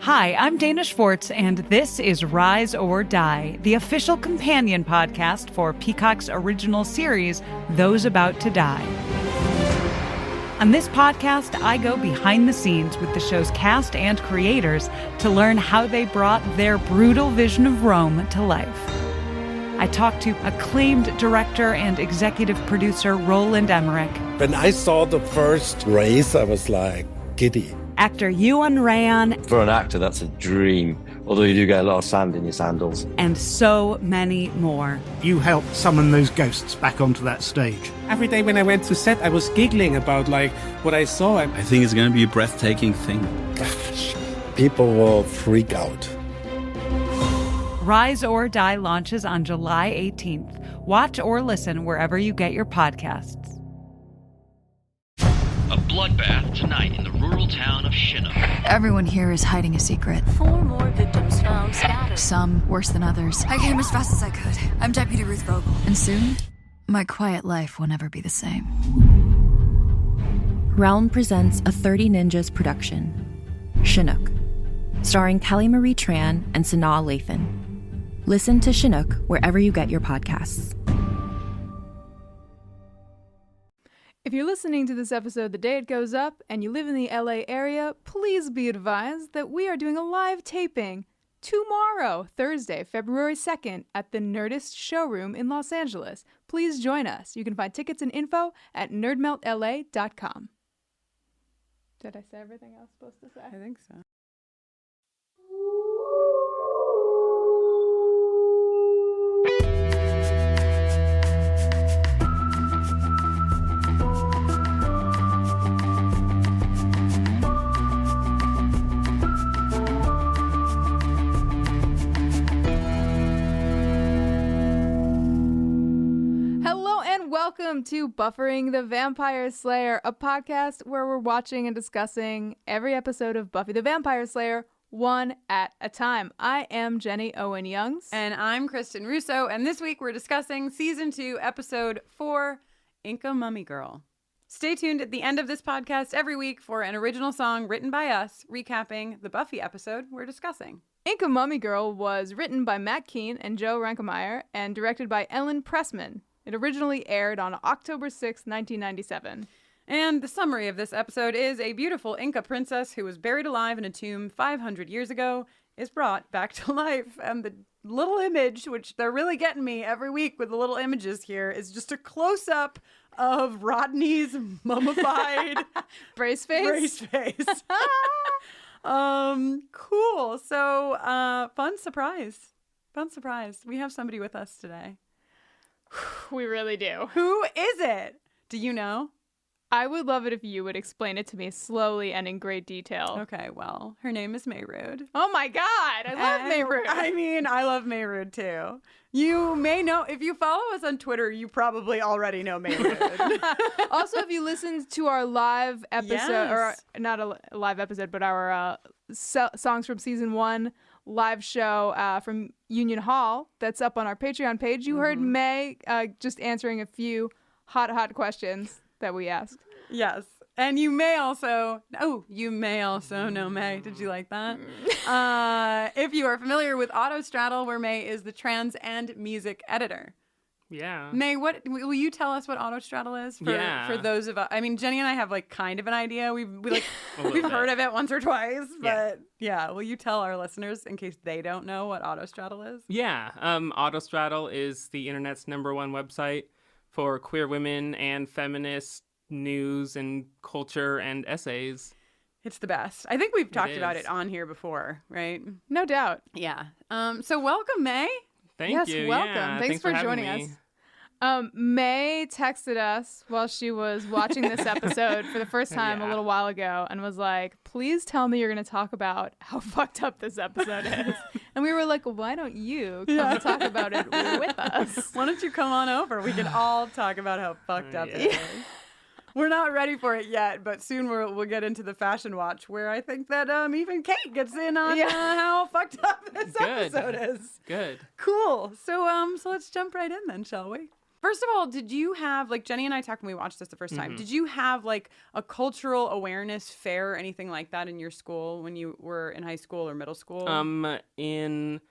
Hi, I'm Dana Schwartz, and this is Rise or Die, the official companion podcast for Peacock's original series, Those About to Die. On this podcast, I go behind the scenes with the show's cast and creators to learn how they brought their brutal vision of Rome to life. I talked to acclaimed director and executive producer Roland Emmerich. When I saw the first race, I was like giddy. Actor Ewan Rayan. For an actor, that's a dream, although you do get a lot of sand in your sandals. And so many more. You helped summon those ghosts back onto that stage. Every day when I went to set, I was giggling about what I saw. I think it's going to be a breathtaking thing. People will freak out. Rise or Die launches on July 18th. Watch or listen wherever you get your podcasts. A bloodbath tonight in the rural town of Chinook. Everyone here is hiding a secret. 4 more victims found scattered. Some worse than others. I came as fast as I could. I'm Deputy Ruth Vogel. And soon, my quiet life will never be the same. Realm presents a 30 Ninjas production, Chinook, starring Kelly Marie Tran and Sanaa Lathan. Listen to Chinook wherever you get your podcasts. If you're listening to this episode the day it goes up and you live in the LA area, please be advised that we are doing a live taping tomorrow, Thursday, February 2nd, at the Nerdist Showroom in Los Angeles. Please join us. You can find tickets and info at nerdmeltla.com. Did I say everything I was supposed to say? I think so. Welcome to Buffering the Vampire Slayer, a podcast where we're watching and discussing every episode of Buffy the Vampire Slayer one at a time. I am Jenny Owen Youngs. And I'm Kristen Russo, and this week we're discussing Season 2, Episode 4, Inca Mummy Girl. Stay tuned at the end of this podcast every week for an original song written by us, recapping the Buffy episode we're discussing. Inca Mummy Girl was written by Matt Keane and Joe Rankemeyer and directed by Ellen Pressman. It originally aired on October 6, 1997. And the summary of this episode is a beautiful Inca princess who was buried alive in a tomb 500 years ago is brought back to life. And the little image, which they're really getting me every week with the little images here, is just a close-up of Rodney's mummified brace face. Cool. So, fun surprise. We have somebody with us today. We really do. Who is it? Do you know? I would love it if you would explain it to me slowly and in great detail. Okay, well, her name is Mey Rude. Oh my God, I love Mey Rude. I mean, I love Mey Rude too. You may know, if you follow us on Twitter, you probably already know Mey Rude. Also, if you listened to our live episode, or not a live episode, but our songs from season 1 live show from Union Hall that's up on our Patreon page, you heard May just answering a few hot questions that we asked. Yes. And you may also know May. Did you like that? If you are familiar with Autostraddle, where May is the trans and music editor. Yeah. May, will you tell us what Autostraddle is for those of us? I mean, Jenny and I have kind of an idea. We've heard of it once or twice, but yeah. Will you tell our listeners in case they don't know what Autostraddle is? Yeah. Autostraddle is the internet's #1 website for queer women and feminist news and culture and essays. It's the best. I think we've talked about it on here before, right? No doubt. Yeah. So welcome, May. Thank you. Yes, welcome. Yeah, Thanks for joining us. May texted us while she was watching this episode for the first time a little while ago and was like, please tell me you're going to talk about how fucked up this episode is. And we were like, well, why don't you come and talk about it with us? Why don't you come on over? We can all talk about how fucked up it is. We're not ready for it yet, but soon we'll get into the Fashion Watch, where I think that even Kate gets in on how fucked up this episode is. Good. Cool. So let's jump right in then, shall we? First of all, did you have, like, Jenny and I talked when we watched this the first time, did you have, like, a cultural awareness fair or anything like that in your school when you were in high school or middle school? In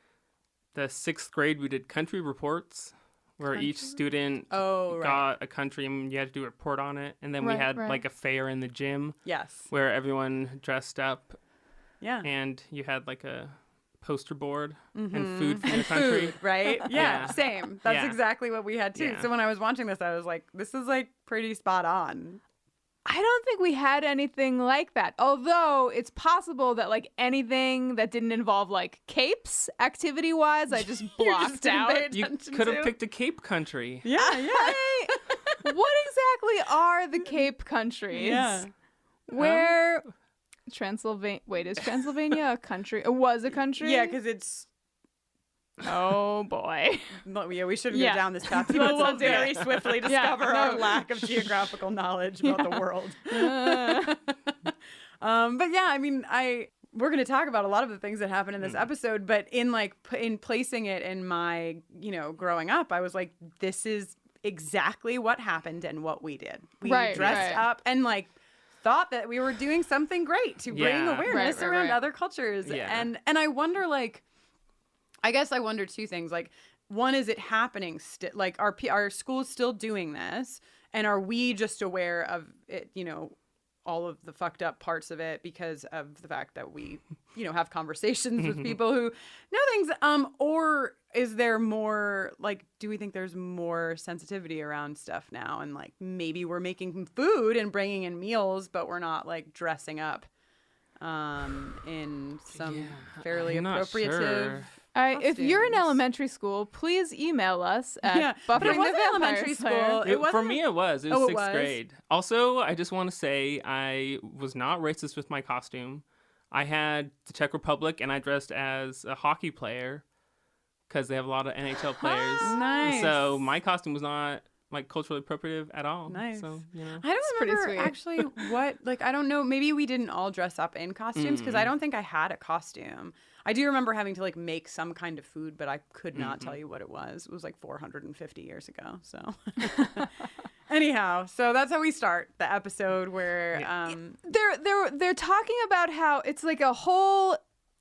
the 6th grade, we did country reports where each student got a country and you had to do a report on it. And then we had, like, a fair in the gym. Yes. Where everyone dressed up. Yeah. And you had, like, a poster board and food for your country. Food, right? Yeah, same. That's exactly what we had too. Yeah. So when I was watching this, I was like, this is like pretty spot on. I don't think we had anything like that. Although it's possible that like anything that didn't involve like capes activity wise, I just blocked out. You could have picked a Cape country. Yeah. What exactly are the Cape countries? Yeah. Where Transylvania. Wait, is Transylvania a country? It was a country? Yeah, because it's. Oh boy. Yeah, we shouldn't go down this path. People will very swiftly discover our lack of geographical knowledge about the world. But yeah, I mean, we're going to talk about a lot of the things that happened in this episode, but in placing it in my, growing up, I was like, this is exactly what happened and what we did. We dressed up and thought that we were doing something great to bring awareness around other cultures. Yeah. And I wonder, I guess I wonder two things. One, is it happening? Our school's still doing this, and are we just aware of it? All of the fucked up parts of it because of the fact that we, have conversations with people who know things. Or is there more, do we think there's more sensitivity around stuff now? And maybe we're making food and bringing in meals, but we're not dressing up in some fairly appropriative. If you're in elementary school, please email us at but it wasn't elementary school. For me, it was 6th grade. Also, I just want to say I was not racist with my costume. I had the Czech Republic, and I dressed as a hockey player because they have a lot of NHL players. Nice. So my costume was not culturally appropriative at all. Nice. So, I don't remember actually what, I don't know. Maybe we didn't all dress up in costumes because I don't think I had a costume. I do remember having to make some kind of food, but I could not tell you what it was. It was 450 years ago. So anyhow, so that's how we start the episode where they're talking about how it's a whole.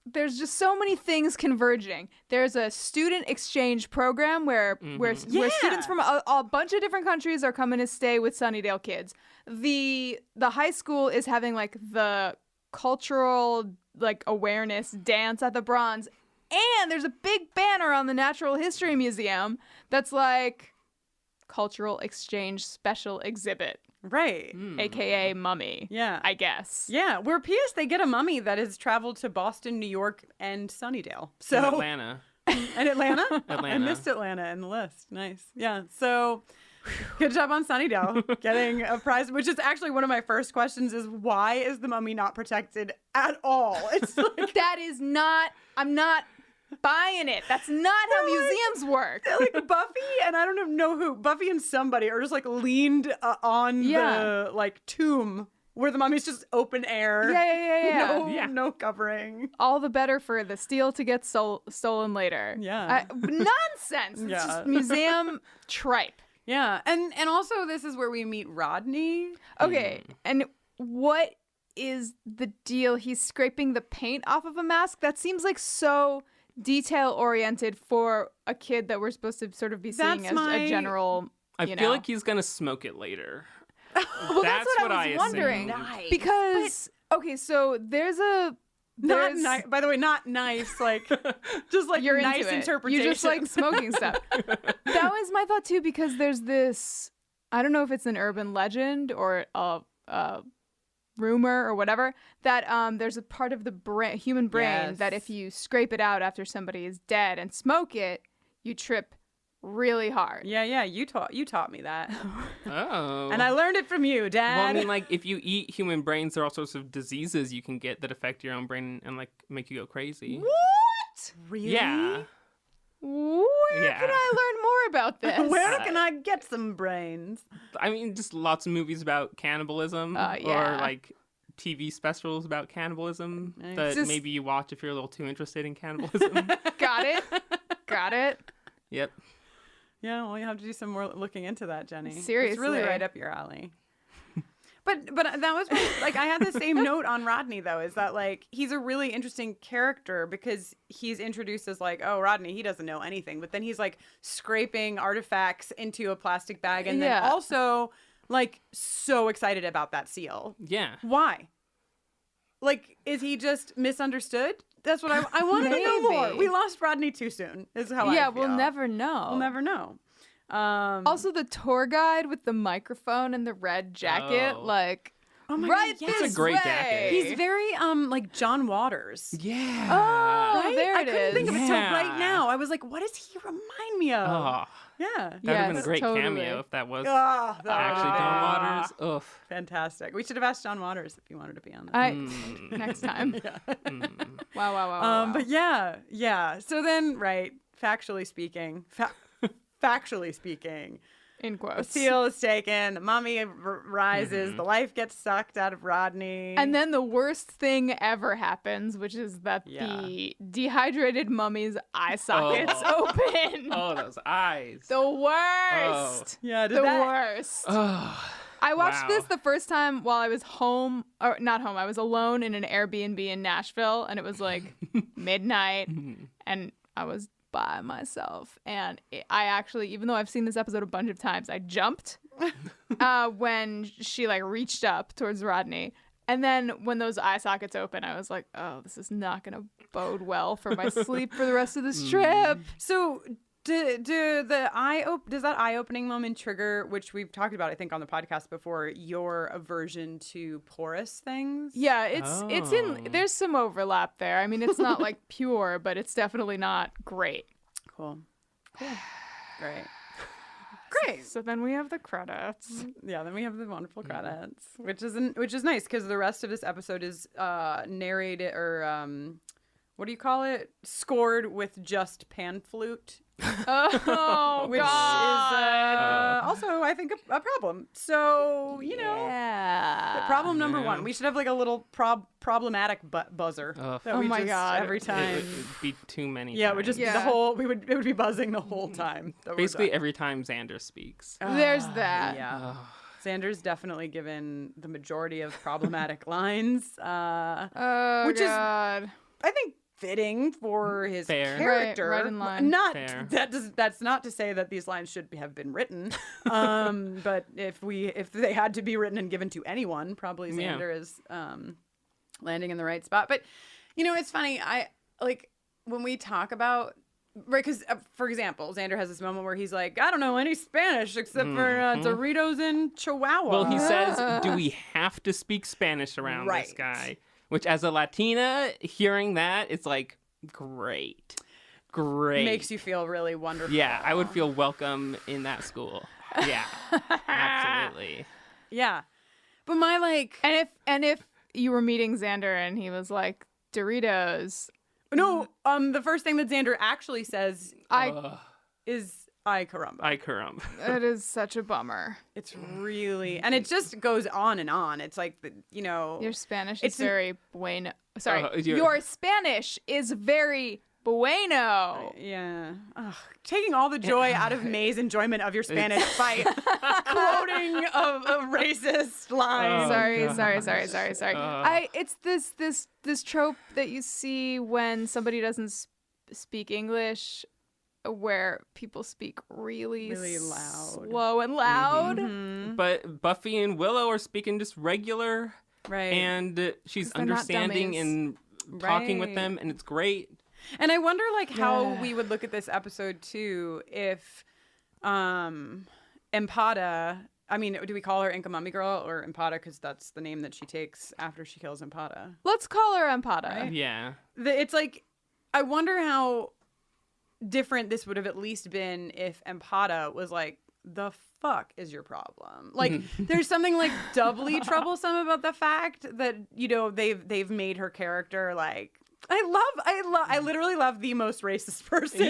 There's just so many things converging. There's a student exchange program where students from a bunch of different countries are coming to stay with Sunnydale kids. The high school is having the cultural awareness dance at the Bronze, and there's a big banner on the Natural History Museum that's cultural exchange special exhibit. Right. AKA mummy. Yeah. I guess. Yeah. Where P.S. they get a mummy that has traveled to Boston, New York, and Sunnydale. So and Atlanta. And Atlanta? Atlanta. I missed Atlanta in the list. Nice. Yeah. So good job on Sunnydale getting a prize, which is actually one of my first questions is why is the mummy not protected at all? It's that is not, I'm not buying it. That's not how museums work. Buffy and I don't know who, Buffy and somebody are just leaned on the tomb where the mummy's just open air. Yeah. No covering. All the better for the steel to get stolen later. Yeah. Nonsense. It's just museum tripe. Yeah. And also this is where we meet Rodney. Okay. And what is the deal? He's scraping the paint off of a mask? That seems so detail-oriented for a kid that we're supposed to sort of be seeing as a general, I feel like he's going to smoke it later. Well, that's what I was wondering. Nice. Because, okay, so there's not nice. By the way, not nice. Just you're nice into it. interpretation. You just smoking stuff. That was my thought too, because there's this. I don't know if it's an urban legend or a rumor or whatever that there's a part of the human brain that if you scrape it out after somebody is dead and smoke it, you trip really hard. Yeah. You taught me that. Oh. And I learned it from you, Dad. Well, I mean, if you eat human brains, there are all sorts of diseases you can get that affect your own brain and make you go crazy. What? Really? Yeah. Where can I learn more about this? Where can I get some brains? I mean, just lots of movies about cannibalism or TV specials about cannibalism that maybe you watch if you're a little too interested in cannibalism. Got it. Yep. Yeah, well, you have to do some more looking into that, Jenny. Seriously. It's really right up your alley. But that was like, I had the same note on Rodney, though, is that like he's a really interesting character because he's introduced as like, oh, Rodney, he doesn't know anything. But then he's like scraping artifacts into a plastic bag and then also like so excited about that seal. Yeah. Why? Like, is he just misunderstood? That's what I wanted to know more. We lost Rodney too soon, is how I feel. Yeah, we'll never know. We'll never know. Also, the tour guide with the microphone and the red jacket, like, oh my right God, this That's a great way. jacket. He's very like John Waters. Yeah. Oh, Right? there I it couldn't is. think of it till right now. I was like, what does he remind me of? Oh, Yeah. that would have been a great totally. cameo if that was Ah, that actually would've John been Waters. Oof. fantastic. We should have asked John Waters if he wanted to be on this. Next time. Wow. But yeah. So then, right, factually speaking, In the quotes. seal is taken, the mummy rises, the life gets sucked out of Rodney. And then the worst thing ever happens, which is that the dehydrated mummy's eye sockets open. Oh, those eyes. The worst. Yeah, The worst. Oh. I watched Wow. this the first time while I was home, or not home, I was alone in an Airbnb in Nashville, and it was like midnight, and I was by myself. And I actually, even though I've seen this episode a bunch of times, I jumped when she like reached up towards Rodney. And then when those eye sockets open, I was like, oh, this is not going to bode well for my sleep for the rest of this trip. So does that eye-opening moment trigger, which we've talked about, I think, on the podcast before, your aversion to porous things? Yeah, it's in, there's some overlap there. I mean, it's not like pure, but it's definitely not great. Cool. Great. So then we have the credits. Yeah, then we have the wonderful credits, which is nice because the rest of this episode is narrated or what do you call it? Scored with just pan flute. Oh, which God. is also, I think, a problem. So, you know, problem number one. We should have like a little problematic buzzer. That we my just, God. every time. It would be too many. Yeah, it would just be the whole. It would be buzzing the whole time. Basically, every time Xander speaks. There's that. Yeah. Xander's definitely given the majority of problematic lines, which is, I think, fitting for his character. Right in line. That's not to say that these lines should have been written, but if they had to be written and given to anyone, probably Xander is landing in the right spot. But you know, it's funny. I like when we talk about. Right, because, for example, Xander has this moment where he's like, I don't know any Spanish except for Doritos and Chihuahua. Well, he says, do we have to speak Spanish around this guy? Which, as a Latina, hearing that, it's like, great. Makes you feel really wonderful. Yeah, I would feel welcome in that school. Yeah, absolutely. Yeah. But my, like... And if you were meeting Xander and he was like, Doritos... No, the first thing that Xander actually says is "ay caramba." Ay caramba. It is such a bummer. It's really, and it just goes on and on. It's like, you know, your Spanish is very bueno. Sorry, your Spanish is very bueno. Yeah. Ugh. Taking all the joy out of Mey's enjoyment of your Spanish by quoting a racist line. Sorry. It's this trope that you see when somebody doesn't speak English, where people speak really loud, slow and loud. Mm-hmm. But Buffy and Willow are speaking just regular, right? And she's understanding and talking with them, and it's great. And I wonder, like, how we would look at this episode, too, if Empada, I mean, do we call her Inca Mummy Girl or Empada because that's the name that she takes after she kills Empada? Let's call her Empada. Right? Yeah. It's like, I wonder how different this would have at least been if Empada was like, the fuck is your problem? Like, there's something, like, doubly troublesome about the fact that, you know, they've made her character, like... I literally love the most racist person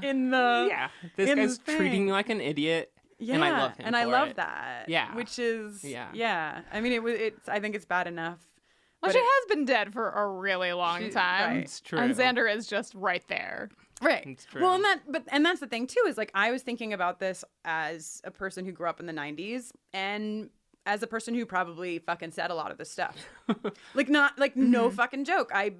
in the this guy's treating me like an idiot. Yeah, and I love him. And I love that. Yeah. Which is I mean it's I think it's bad enough. Well, she has been dead for a really long time. It's true. And Xander is just right there. Right. It's true. Well, and that's the thing too, is like I was thinking about this as a person who grew up in the 90s and as a person who probably fucking said a lot of this stuff. Like not like no fucking joke. I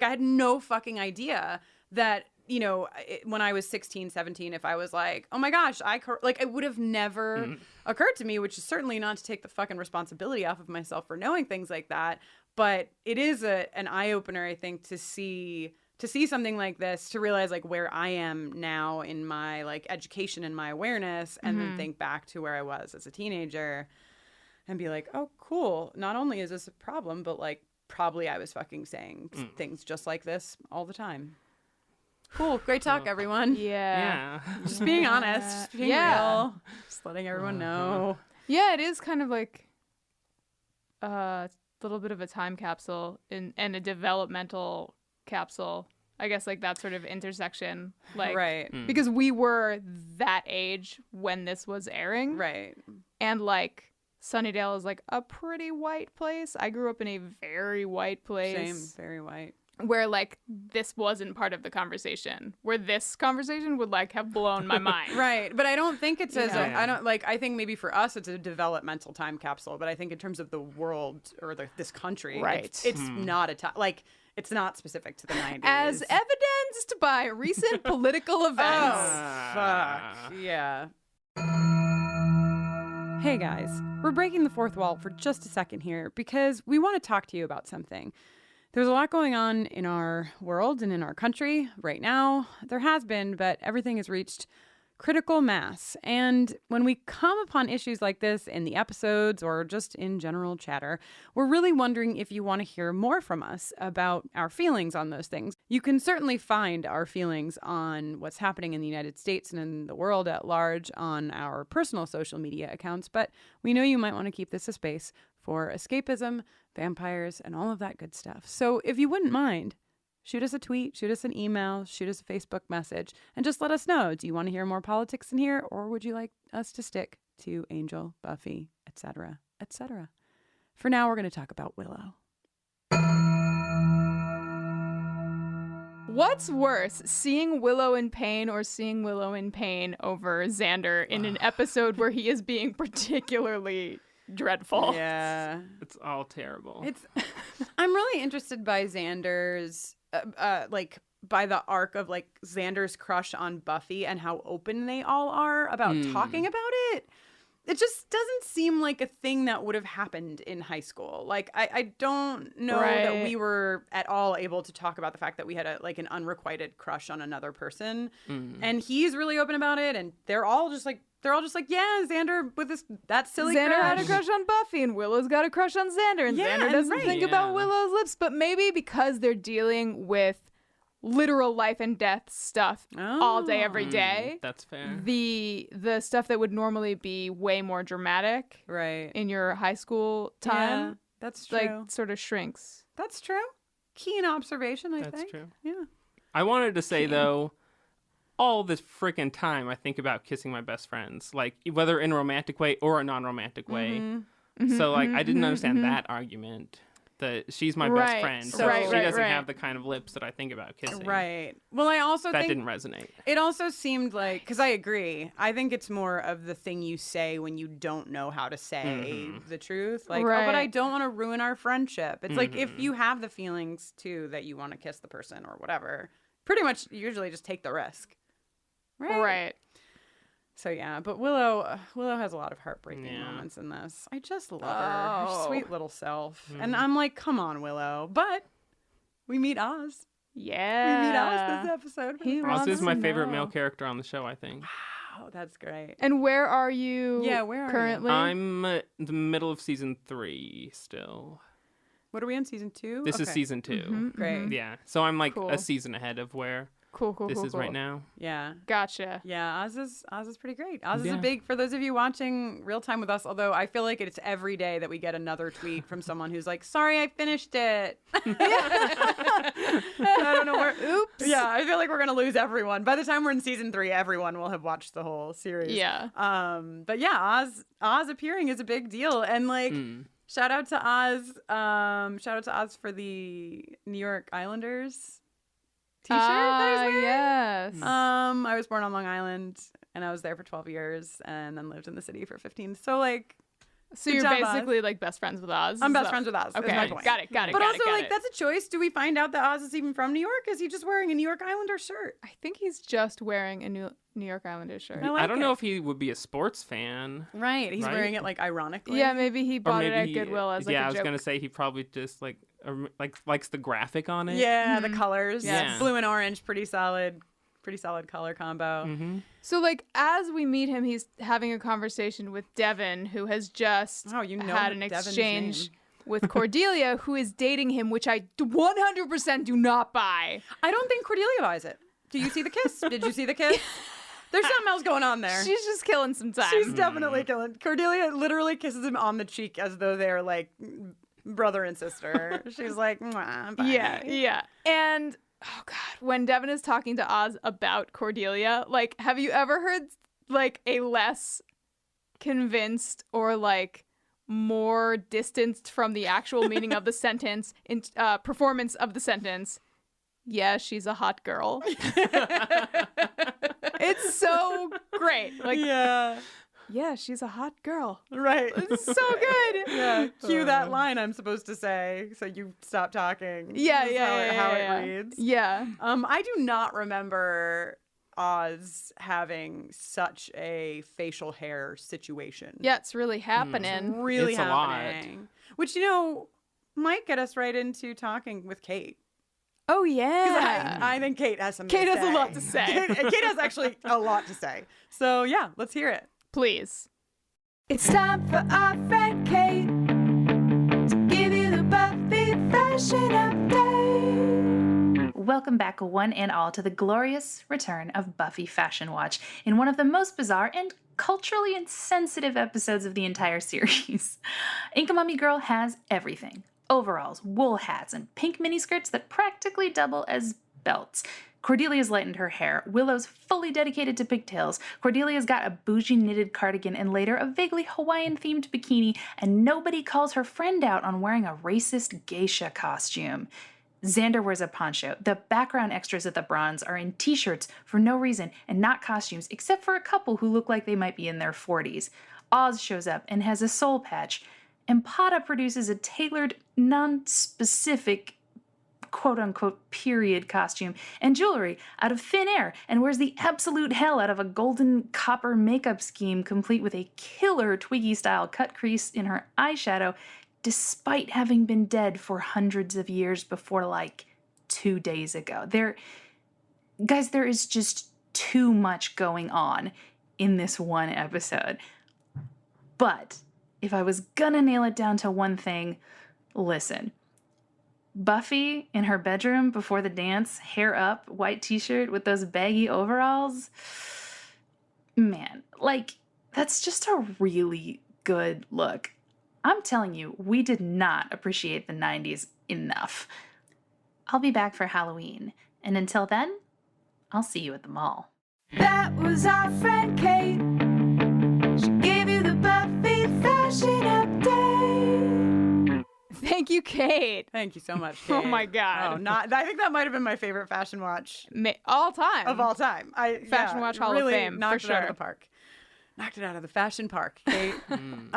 had no fucking idea that, you know, when I was 16, 17, if I was like, oh my gosh, it would have never occurred to me, which is certainly not to take the fucking responsibility off of myself for knowing things like that. But it is an eye opener, I think, to see something like this, to realize like where I am now in my like education and my awareness, and then think back to where I was as a teenager and be like, oh, cool. Not only is this a problem, but like probably I was fucking saying things just like this all the time. Cool. Great talk, everyone. Yeah. Just being honest. Just being real. Just letting everyone know. Yeah, it is kind of like a little bit of a time capsule and a developmental capsule. I guess like that sort of intersection. Like, right. Because we were that age when this was airing. Right. And like Sunnydale is like a pretty white place. I grew up in a very white place. Same. Very white. Where like this wasn't part of the conversation, where this conversation would like have blown my mind. Right. But I don't think it's I think maybe for us it's a developmental time capsule, but I think in terms of the world or this country, right. it's not it's not specific to the 90s. As evidenced by recent political events. Oh, fuck. Yeah. Hey guys, we're breaking the fourth wall for just a second here because we want to talk to you about something. There's a lot going on in our world and in our country right now. There has been, but everything has reached critical mass. And when we come upon issues like this in the episodes or just in general chatter, we're really wondering if you want to hear more from us about our feelings on those things. You can certainly find our feelings on what's happening in the United States and in the world at large on our personal social media accounts, but we know you might want to keep this a space for escapism, vampires, and all of that good stuff. So if you wouldn't mind, shoot us a tweet, shoot us an email, shoot us a Facebook message, and just let us know. Do you want to hear more politics in here, or would you like us to stick to Angel, Buffy, etc., etc.? For now, we're going to talk about Willow. What's worse, seeing Willow in pain or seeing Willow in pain over Xander in an episode where he is being particularly dreadful? Yeah. It's all terrible. I'm really interested by Xander's by the arc of like Xander's crush on Buffy and how open they all are about talking about it. It just doesn't seem like a thing that would have happened in high school. Like I don't know that we were at all able to talk about the fact that we had an unrequited crush on another person. And he's really open about it, and they're all just like, yeah, Xander with that silly Xander crush. had a crush on Buffy, and Willow's got a crush on Xander, and Xander doesn't think about Willow's lips. But maybe because they're dealing with literal life and death stuff all day, every day. That's fair. The stuff that would normally be way more dramatic, right, in your high school time, yeah, that's true. Like sort of shrinks. That's true. Keen observation, I think. That's true. Yeah. I wanted to say though, all this freaking time I think about kissing my best friends, like whether in a romantic way or a non-romantic way. So like I didn't understand that argument. That she's my best friend, so she doesn't have the kind of lips that I think about kissing. Right. Well, I also think didn't resonate. It also seemed like, because I agree, I think it's more of the thing you say when you don't know how to say the truth. Like, oh, but I don't want to ruin our friendship. It's like if you have the feelings too that you want to kiss the person or whatever, pretty much usually just take the risk. Right. So yeah, but Willow has a lot of heartbreaking moments in this. I just love her sweet little self, and I'm like, come on, Willow. But we meet Oz. Yeah, we meet Oz this episode. Oz is my favorite male character on the show, I think. Wow, that's great. And where are you? Yeah, where are currently? You? I'm in the middle of season 3 still. What are we on, season 2? This is season 2. Great. Yeah, so I'm like a season ahead of where. This is cool. right now. Yeah. Gotcha. Yeah, Oz is pretty great. Oz is a big, for those of you watching real time with us, although I feel like it's every day that we get another tweet from someone who's like, sorry, I finished it. I don't know where. Oops. Yeah, I feel like we're going to lose everyone. By the time we're in season 3, everyone will have watched the whole series. Yeah. But yeah, Oz appearing is a big deal. And like, shout out to Oz. Shout out to Oz for the New York Islanders that he's wearing. Yes. I was born on Long Island, and I was there for 12 years, and then lived in the city for 15. So like. So you're basically like best friends with Oz? I'm best friends with Oz. Okay, is my point. got it. But also, like, that's a choice. Do we find out that Oz is even from New York? Is he just wearing a New York Islander shirt? I think he's just wearing a New York Islander shirt. I don't know if he would be a sports fan. Right. He's wearing it like ironically. Yeah, maybe he bought it at Goodwill as like a joke. Yeah, I was gonna say he probably just like likes the graphic on it. Yeah, the colors. Yeah. Blue and orange, pretty solid color combo. Mm-hmm. So, like, as we meet him, he's having a conversation with Devin, who has just had an exchange with Cordelia, who is dating him, which I 100% do not buy. I don't think Cordelia buys it. Do you see the kiss? Did you see the kiss? There's something else going on there. She's just killing some time. She's definitely killing. Cordelia literally kisses him on the cheek as though they're like brother and sister. She's like, mwah, bye. Yeah. And oh God, when Devin is talking to Oz about Cordelia, like, have you ever heard like a less convinced or like more distanced from the actual meaning of the sentence in performance of the sentence? Yeah, she's a hot girl. It's so great. Like, yeah, she's a hot girl. Right. It's so good. Yeah. Cue that line I'm supposed to say so you stop talking. Yeah, how it reads. Yeah. I do not remember Oz having such a facial hair situation. Yeah, it's really happening. It's really it's happening. A lot. Which, might get us right into talking with Kate. Oh, yeah. I think Kate has Kate has a lot to say. Kate has actually a lot to say. So, yeah, let's hear it. Please. It's time for our friend Kate to give you the Buffy Fashion Update. Welcome back, one and all, to the glorious return of Buffy FashionWatch in one of the most bizarre and culturally insensitive episodes of the entire series. Inca Mummy Girl has everything. Overalls, wool hats, and pink miniskirts that practically double as belts. Cordelia's lightened her hair, Willow's fully dedicated to pigtails, Cordelia's got a bougie knitted cardigan and later a vaguely Hawaiian-themed bikini, and nobody calls her friend out on wearing a racist geisha costume. Xander wears a poncho. The background extras at the Bronze are in t-shirts for no reason and not costumes, except for a couple who look like they might be in their 40s. Oz shows up and has a soul patch. Empada produces a tailored, non-specific quote-unquote period costume and jewelry out of thin air and wears the absolute hell out of a golden copper makeup scheme complete with a killer Twiggy-style cut crease in her eyeshadow despite having been dead for hundreds of years before like 2 days ago. There is just too much going on in this one episode. But if I was gonna nail it down to one thing, listen. Buffy in her bedroom before the dance, hair up, white t-shirt with those baggy overalls. Man, like, that's just a really good look. I'm telling you, we did not appreciate the 90s enough. I'll be back for Halloween, and until then, I'll see you at the mall. That was our friend Kate. She gave you the Buffy Fashion Update. Thank you, Kate. Thank you so much, Kate. Oh my God. I think that might have been my favorite Fashion Watch all time. Of all time. Fashion Watch Hall of Fame. Knocked for it out sure. of the park. Knocked it out of the fashion park, Kate. We've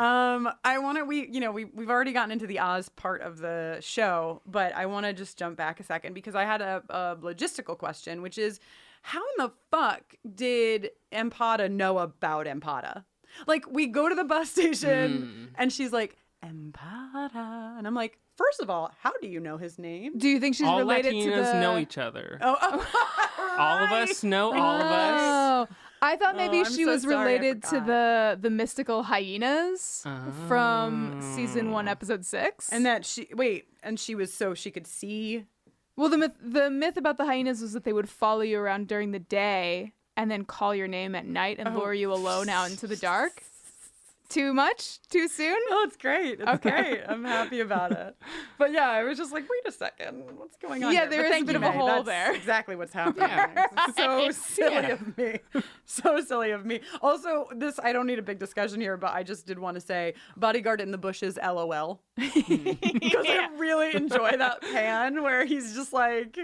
already gotten into the Oz part of the show, but I want to just jump back a second because I had a logistical question, which is, how in the fuck did Empada know about Empada? Like, we go to the bus station and she's like, Empada. And I'm like, first of all, how do you know his name? Do you think she's all related Latinas to the... know each other. Oh, all of us know all of us. I thought maybe she was related to the mystical hyenas from season 1, episode 6. And that she was so she could see. Well, the myth about the hyenas was that they would follow you around during the day and then call your name at night and lure you alone out into the dark. Too much? Too soon? No, it's great. It's great. I'm happy about it. But yeah, I was just like, wait a second. What's going on here? There is a bit of a hole there. That's exactly what's happening. It's so silly of me. So silly of me. Also, I don't need a big discussion here, but I just did want to say Bodyguard in the Bushes, LOL. Because I really enjoy that pan where he's just like,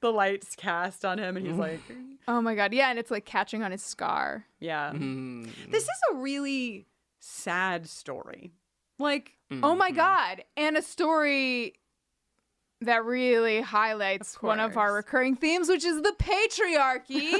the lights cast on him and he's like, oh my God. Yeah. And it's like catching on his scar. yeah. This is a really sad story. Like, oh my God. And a story that really highlights one of our recurring themes, which is the patriarchy.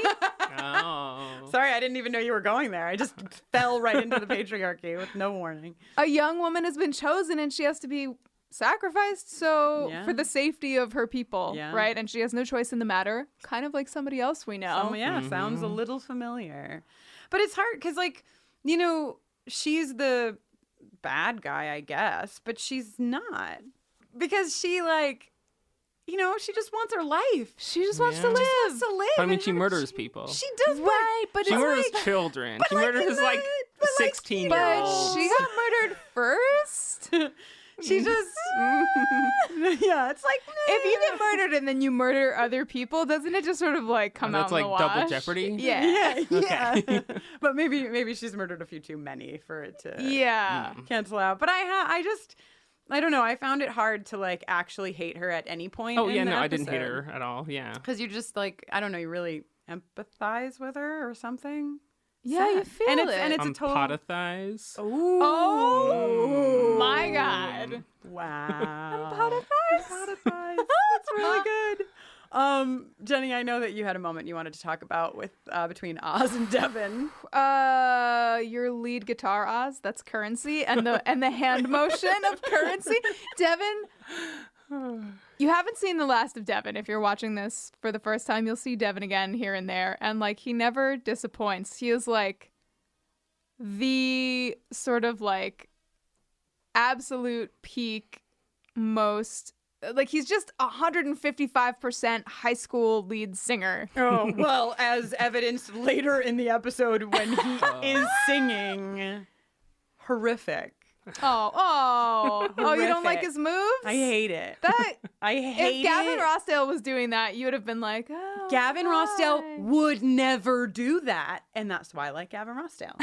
Sorry, I didn't even know you were going there. I just fell right into the patriarchy with no warning. A young woman has been chosen and she has to be sacrificed for the safety of her people, right? And she has no choice in the matter, kind of like somebody else we know. Oh yeah, sounds a little familiar. But it's hard because, like, you know, she's the bad guy, I guess, but she's not. Because she, like, you know, she just wants her life. She just wants to live. She just wants to live. But, I mean, she murders people. She does, but she it's murders like, children. but She like murders like 16-year-olds. But she got murdered first. She just, yeah, it's like, if you get murdered and then you murder other people, doesn't it just sort of like come out in the wash? That's like double jeopardy? Yeah. yeah. But maybe she's murdered a few too many for it to cancel out. But I don't know. I found it hard to like actually hate her at any point. Oh, in yeah, the no, I episode. didn't hate her at all. Yeah. Because you just like, I don't know, you really empathize with her or something. Yeah, you feel and it. It's a total. Empathize. Oh my God. Wow. Empathize. That's really good. Jenny, I know that you had a moment you wanted to talk about with between Oz and Devin. Your lead guitar, Oz, that's Currency, and the hand motion of Currency. Devin, you haven't seen the last of Devin. If you're watching this for the first time, you'll see Devin again here and there, and like he never disappoints. He is like the sort of like absolute peak, most like he's just 155% high school lead singer. Oh, well, as evidenced later in the episode when he is singing. Horrific. Oh, you don't like his moves? I hate it. I hate it. If Gavin Rossdale was doing that, you would have been like, oh, Gavin Rossdale would never do that, and that's why I like Gavin Rossdale.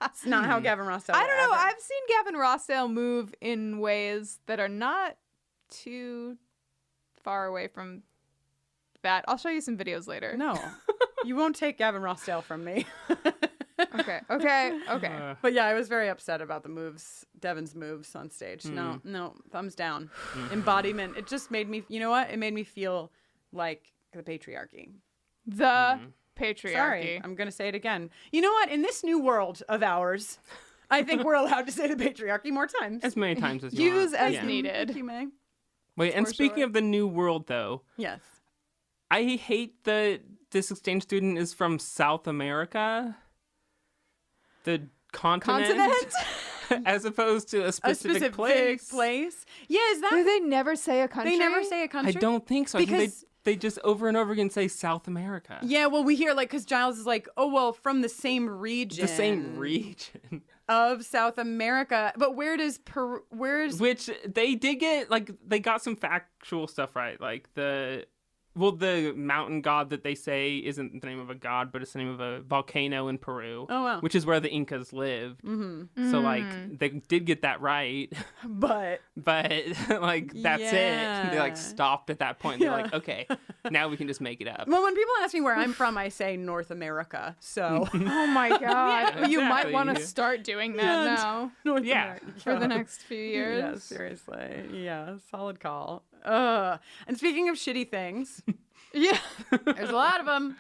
It's not how Gavin Rossdale I don't know. ever. I've seen Gavin Rossdale move in ways that are not too far away from that. I'll show you some videos later. No, you won't take Gavin Rossdale from me. Okay. But yeah, I was very upset about the moves, Devin's moves on stage. No, thumbs down. Embodiment. It just made me, you know what? It made me feel like the patriarchy. The patriarchy. Sorry, I'm going to say it again. You know what? In this new world of ours, I think we're allowed to say the patriarchy more times. As many times as you Use want. as needed. Thank you, May. Wait, and speaking of the new world, though. Yes. I hate that this exchange student is from South America. The continent? As opposed to a specific place. Yeah, is that... Do they never say a country? They never say a country? I don't think so. Because... I think they just over and over again say South America. Yeah, well, we hear, like, because Giles is like, oh, well, from the same region. The same region. Of South America. But where's... Which they did get, like, they got some factual stuff right. Like, the mountain god that they say isn't the name of a god, but it's the name of a volcano in Peru. Oh, wow. Which is where the Incas lived. Mm-hmm. So, like, they did get that right. But like, that's it. They, like, stopped at that point. They're like, okay, now we can just make it up. Well, when people ask me where I'm from, I say North America. So... Oh, my God. Yeah, you might exactly. want to start doing that now. North America. For the next few years. Yeah, seriously. Yeah, solid call. And speaking of shitty things, yeah, there's a lot of them.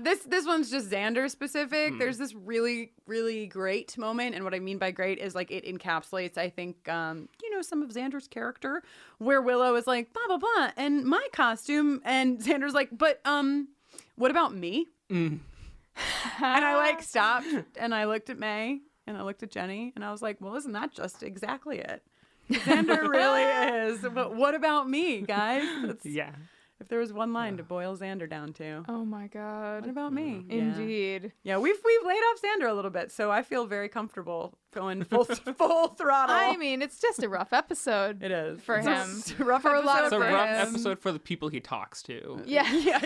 This one's just Xander specific. There's this really, really great moment, and what I mean by great is like it encapsulates, I think, some of Xander's character, where Willow is like blah blah blah, and my costume, and Xander's like, but what about me? And I like stopped and I looked at May and I looked at Jenny and I was like, well, isn't that just exactly it? Xander really is. But what about me, guys? Yeah. If there was one line to boil Xander down to. Oh my God. What about me? Indeed. Yeah, we've laid off Xander a little bit, so I feel very comfortable going full throttle. I mean, it's just a rough episode. It is. For him. A rough for a lot It's of a rough him. episode for the people he talks to. Yeah. Yeah.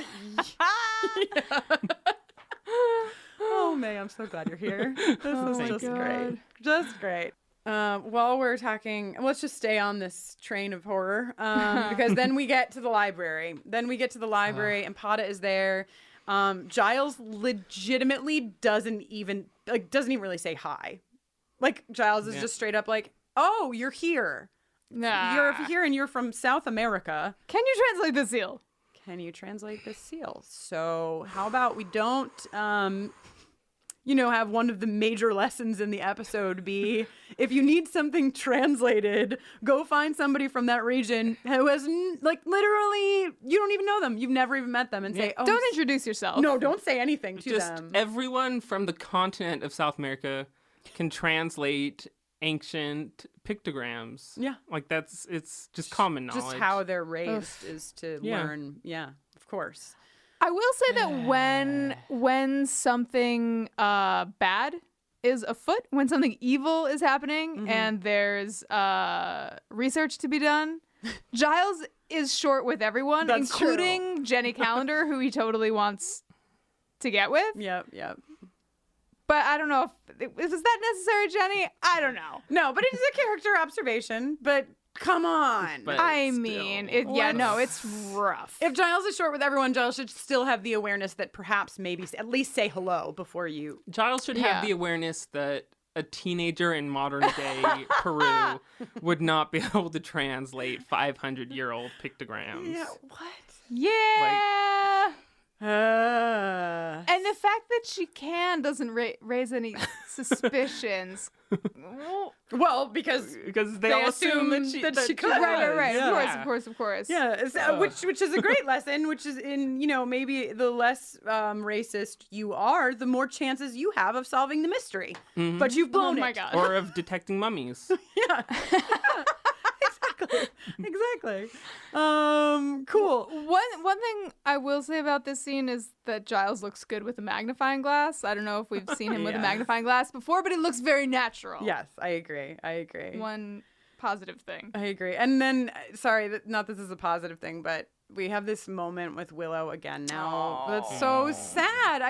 Oh, May, I'm so glad you're here. This is just great. Just great. While we're talking, let's just stay on this train of horror, because then we get to the library. And Pada is there. Giles legitimately doesn't even really say hi. Like, Giles is just straight up like, oh, you're here. Nah. You're here and you're from South America. Can you translate the seal? So how about we don't, have one of the major lessons in the episode be, if you need something translated, go find somebody from that region who has, literally, you don't even know them. You've never even met them, and say, oh. Don't introduce yourself. No, don't say anything to Just them. everyone from the continent of South America can translate ancient pictograms. Yeah. It's just common knowledge. Just how they're raised is to learn. Yeah, of course. I will say that when something bad is afoot, when something evil is happening and there's research to be done, Giles is short with everyone, including Jenny Calendar, who he totally wants to get with. Yep. But I don't know is that necessary, Jenny? I don't know. No, but it is a character observation. But come on. It's rough. If Giles is short with everyone, Giles should still have the awareness that perhaps maybe at least say hello before you. Giles should have the awareness that a teenager in modern day Peru would not be able to translate 500-year-old pictograms. Yeah, what? Yeah. And the fact that she doesn't raise any suspicions. Well, because they all assume that she could. Right. Yeah. Of course. Yeah, which is a great lesson, which is in, maybe the less racist you are, the more chances you have of solving the mystery. Mm-hmm. But you've blown it. Oh my God. Or of detecting mummies. Yeah. Exactly. Cool. One thing I will say about this scene is that Giles looks good with a magnifying glass. I don't know if we've seen him with a magnifying glass before, but it looks very natural. Yes, I agree. One positive thing. I agree. And then, sorry, not this is a positive thing, but we have this moment with Willow again now. That's so sad.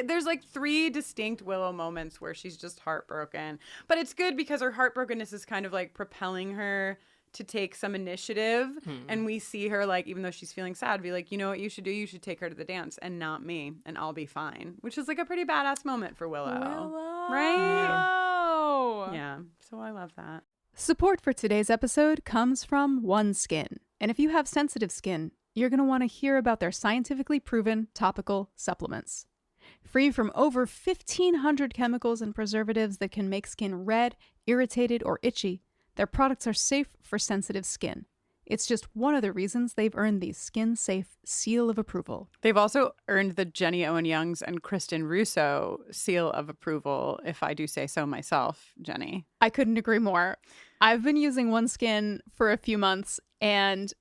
There's 3 distinct Willow moments where she's just heartbroken. But it's good because her heartbrokenness is kind of propelling her to take some initiative, and we see her even though she's feeling sad, be like, you know what you should do? You should take her to the dance and not me, and I'll be fine. Which is a pretty badass moment for Willow. Right? Yeah. So I love that. Support for today's episode comes from OneSkin. And if you have sensitive skin, you're going to want to hear about their scientifically proven topical supplements. Free from over 1,500 chemicals and preservatives that can make skin red, irritated, or itchy, their products are safe for sensitive skin. It's just one of the reasons they've earned the Skin Safe seal of approval. They've also earned the Jenny Owen Youngs and Kristen Russo seal of approval, if I do say so myself, Jenny. I couldn't agree more. I've been using OneSkin for a few months, and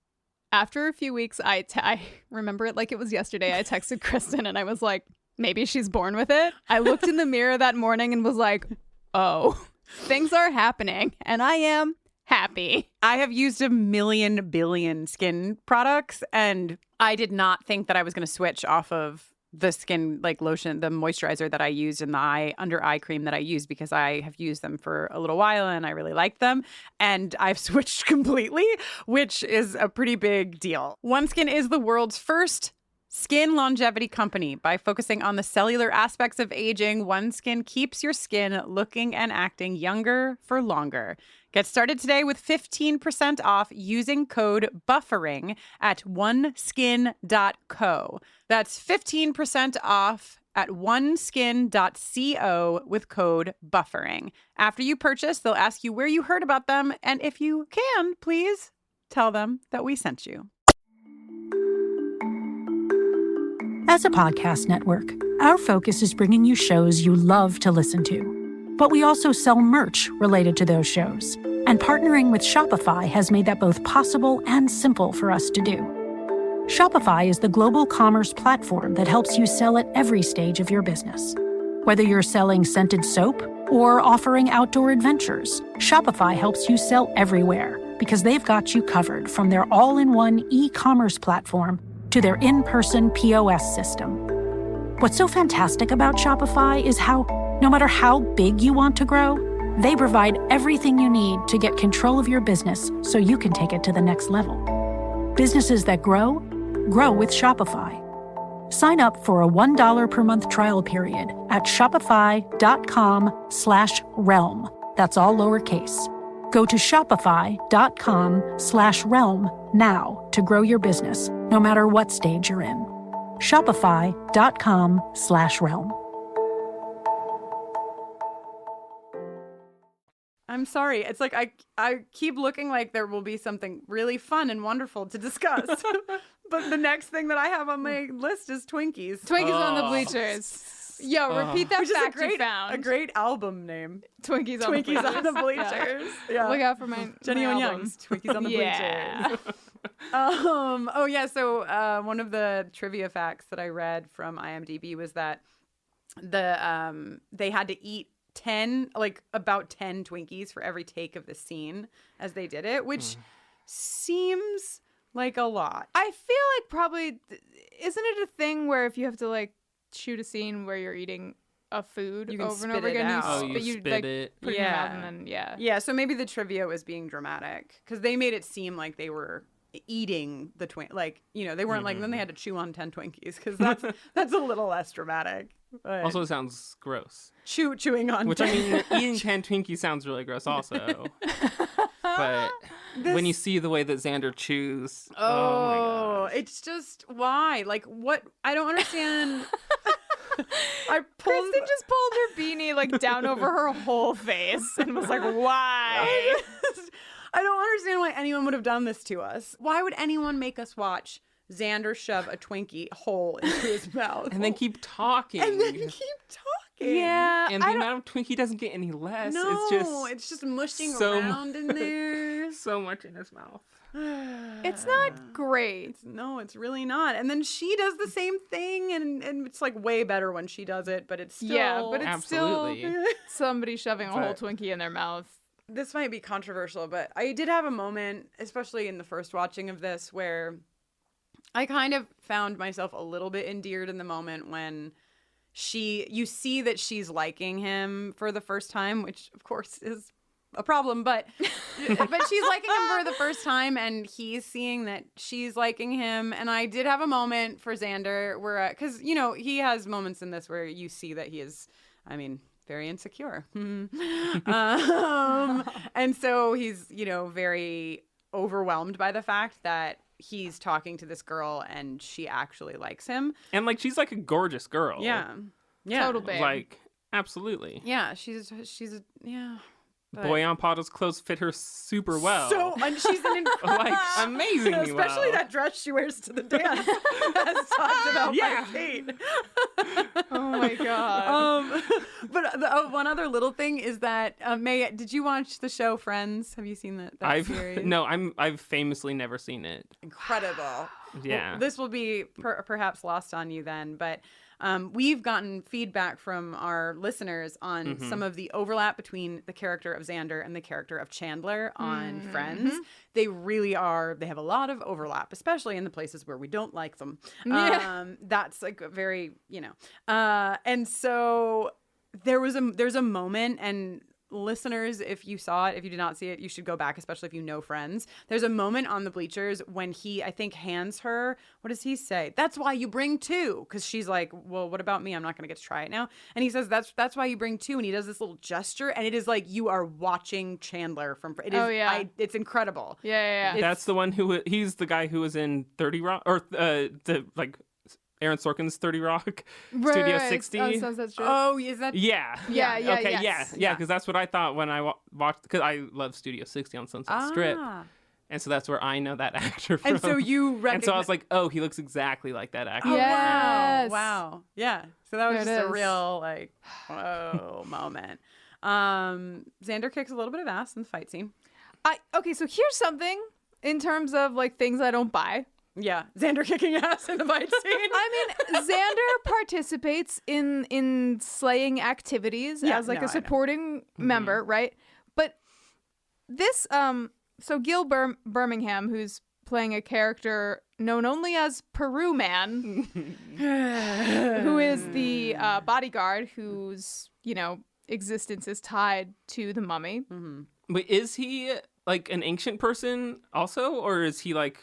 after a few weeks, I remember it like it was yesterday. I texted Kristen and I was like, maybe she's born with it. I looked in the mirror that morning and was like, oh, things are happening, and I am happy. I have used a million billion skin products, and I did not think that I was going to switch off of the skin lotion, the moisturizer that I used, and the under eye cream that I use, because I have used them for a little while and I really like them, and I've switched completely, which is a pretty big deal. OneSkin is the world's first skin longevity company. By focusing on the cellular aspects of aging, OneSkin keeps your skin looking and acting younger for longer. Get started today with 15% off using code BUFFERING at oneskin.co. That's 15% off at oneskin.co with code BUFFERING. After you purchase, they'll ask you where you heard about them, and if you can, please tell them that we sent you. As a podcast network, our focus is bringing you shows you love to listen to. But we also sell merch related to those shows. And partnering with Shopify has made that both possible and simple for us to do. Shopify is the global commerce platform that helps you sell at every stage of your business. Whether you're selling scented soap or offering outdoor adventures, Shopify helps you sell everywhere because they've got you covered, from their all-in-one e-commerce platform to their in-person POS system. What's so fantastic about Shopify is how, no matter how big you want to grow, They provide everything you need to get control of your business so you can take it to the next level. Businesses that grow with Shopify. Sign up for a $1 per month trial period at shopify.com/realm. That's all lowercase. Go to shopify.com/realm now to grow your business, no matter what stage you're in. Shopify.com/realm. I'm sorry. It's like I keep looking like there will be something really fun and wonderful to discuss. But the next thing that I have on my list is Twinkies. Twinkies on the Bleachers. Yo, repeat that fact you found. A great album name. Twinkies on the Bleachers. On the Bleachers. Yeah. Look out for my Jenny my on albums. Young's Twinkies on the Bleachers. Oh yeah, so one of the trivia facts that I read from IMDb was that they had to eat about 10 Twinkies for every take of the scene as they did it, which seems like a lot. I feel like probably isn't it a thing where if you have to like shoot a scene where you're eating a food you can over and spit over it again, out. you spit it. Put it in your mouth and then so maybe the trivia was being dramatic because they made it seem like they were eating the they weren't like then they had to chew on 10 Twinkies because that's a little less dramatic. But Also, it sounds gross. Chewing on, which I mean, eating 10 Twinkies sounds really gross, also. But when you see the way that Xander chews, oh my gosh. It's just why? Like, what? I don't understand. Kristen just pulled her beanie like down over her whole face and was like, "Why?" I don't understand why anyone would have done this to us. Why would anyone make us watch Xander shove a Twinkie whole into his mouth and then keep talking? Yeah, and the amount of Twinkie doesn't get any less. No, it's just mushing around in there. So much in his mouth. It's not great. No, it's really not. And then she does the same thing, and it's like way better when she does it, but it's still... Absolutely. still somebody shoving a whole Twinkie in their mouth. This might be controversial, but I did have a moment, especially in the first watching of this, where I kind of found myself a little bit endeared in the moment when you see that she's liking him for the first time, which of course is a problem, but she's liking him for the first time and he's seeing that she's liking him. And I did have a moment for Xander where, because, he has moments in this where you see that he is, very insecure. And so he's, very overwhelmed by the fact that he's talking to this girl and she actually likes him. And she's like a gorgeous girl. Yeah. Total babe. Absolutely. Yeah, she's Boy on Pato's clothes fit her super well. And she's amazingly especially well. that dress she wears to the dance, as talked about by Kate. Oh my god. But one other little thing is that May, did you watch the show Friends? Have you seen that series? No, I've famously never seen it. Incredible. Yeah. Well, this will be perhaps lost on you then, but we've gotten feedback from our listeners on some of the overlap between the character of Xander and the character of Chandler on Friends. They really are. They have a lot of overlap, especially in the places where we don't like them. That's very, and so there's a moment, and listeners, if you saw it, if you did not see it, you should go back, especially if you know Friends. There's a moment on the bleachers when he, I think, hands her, what does he say? That's why you bring two. Because she's like, well, what about me? I'm not going to get to try it now. And he says, that's why you bring two. And he does this little gesture. And it is like you are watching Chandler from... it's incredible. Yeah. That's the one he's the guy who was in 30 Rock, or Aaron Sorkin's 30 Rock, Studio 60. Oh, that's true. Oh, is that? Yeah. Okay, yeah, because that's what I thought when I watched, because I love Studio 60 on Sunset Strip. And so that's where I know that actor from. And so you recognize... And so I was like, oh, he looks exactly like that actor. Oh, yes. Wow. Yeah. So that was just a real, whoa moment. Xander kicks a little bit of ass in the fight scene. Okay, so here's something in terms of, things I don't buy. Yeah, Xander kicking ass in the fight scene. Xander participates in slaying activities as a supporting member, right? But this, so Gil Birmingham, who's playing a character known only as Peru Man, who is the bodyguard who's, existence is tied to the mummy. Mm-hmm. Wait, is he like an ancient person also, or is he like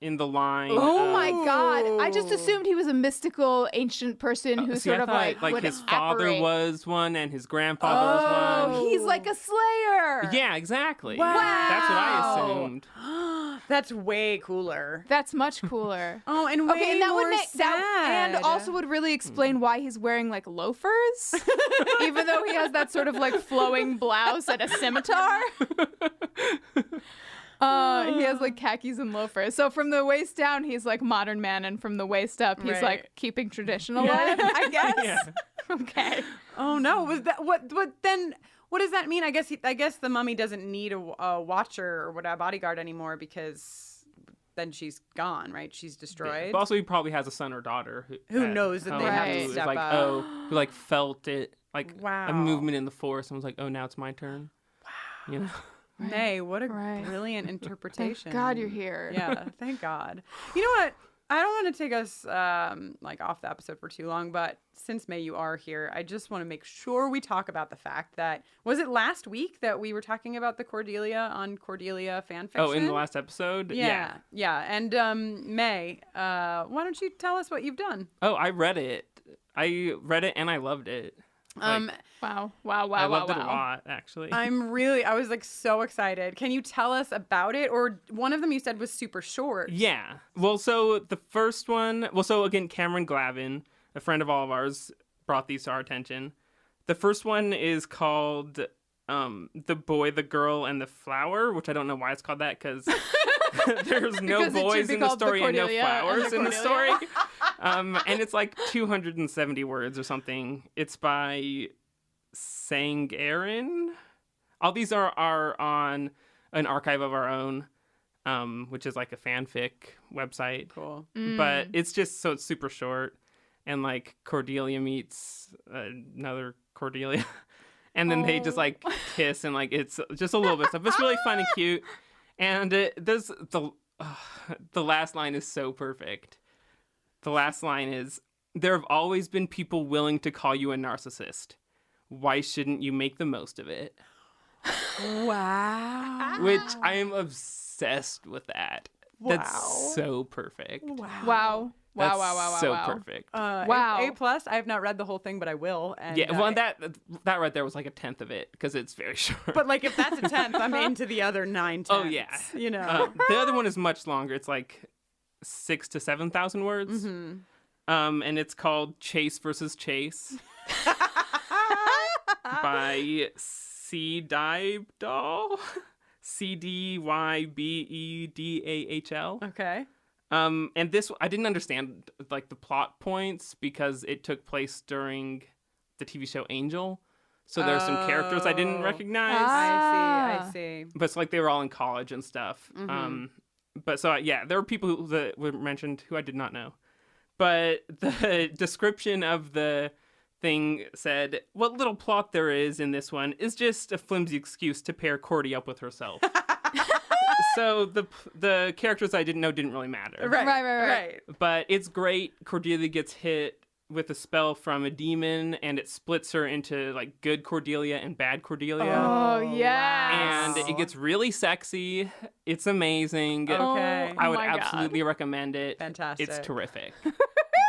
in the line? Oh my god! I just assumed he was a mystical ancient person who See, sort I of thought, like would his father apparate. was one and his grandfather was one. Oh, he's like a slayer. Yeah, exactly. Wow. That's what I assumed. That's way cooler. That's much cooler. Oh, and way and that more would make sad. and also would really explain why he's wearing like loafers, even though he has that sort of like flowing blouse and a scimitar. He has like khakis and loafers. So from the waist down, he's like modern man, and from the waist up, he's like keeping tradition alive. I guess. Yeah. Okay. Oh no! Was that what? Then? What does that mean? I guess the mummy doesn't need a watcher or a bodyguard anymore because then she's gone, right? She's destroyed. Yeah. But also, he probably has a son or daughter who knows that they have to step up. Who like felt it, like wow. a movement in the force, and was like, "Oh, now it's my turn." Wow. You know. May, what a brilliant interpretation. Thank God you're here. Yeah, thank God. You know what? I don't want to take us like off the episode for too long, but since May, you are here, I just want to make sure we talk about the fact that, was it last week that we were talking about the Cordelia-on-Cordelia fanfiction? Oh, in the last episode? Yeah. And May, why don't you tell us what you've done? Oh, I read it. And I loved it. Wow. I loved it a lot, actually. I was like so excited. Can you tell us about it? Or one of them you said was super short. Yeah. Well, so the first one, again, Cameron Glavin, a friend of all of ours, brought these to our attention. The first one is called The Boy, the Girl, and the Flower, which I don't know why it's called that, because there's no boys in the story and no flowers in the story. And it's like 270 words or something. It's by Sangarin. All these are on an archive of our own, which is like a fanfic website. Cool. But it's super short. And like Cordelia meets another Cordelia. And then they just like kiss and like it's just a little bit of stuff. It's really fun and cute. And there's the last line is so perfect. The last line is, "There have always been people willing to call you a narcissist. Why shouldn't you make the most of it?" Wow. Which I am obsessed with that. Wow. That's so perfect. Wow. That's so perfect. Wow. A+. I have not read the whole thing, but I will. And, yeah, well, that right there was like a tenth of it because it's very short. But like if that's a tenth, I'm into the other 9 tenths. Oh yeah, you know. The other one is much longer. It's like 6,000 to 7,000 words. Mm-hmm. And it's called Chase versus Chase by C. Dybdahl. CDYBEDAHL. Okay. And this, I didn't understand like the plot points because it took place during the TV show Angel. So there's some characters I didn't recognize. I see. But it's like they were all in college and stuff. Mm-hmm. But so, yeah, there were people that were mentioned who I did not know. But the description of the thing said, "What little plot there is in this one is just a flimsy excuse to pair Cordy up with herself." So the characters I didn't know didn't really matter. Right. But it's great. Cordelia gets hit with a spell from a demon, and it splits her into like good Cordelia and bad Cordelia. Oh, yeah. And it gets really sexy. It's amazing. Okay. I would absolutely recommend it. Fantastic. It's terrific.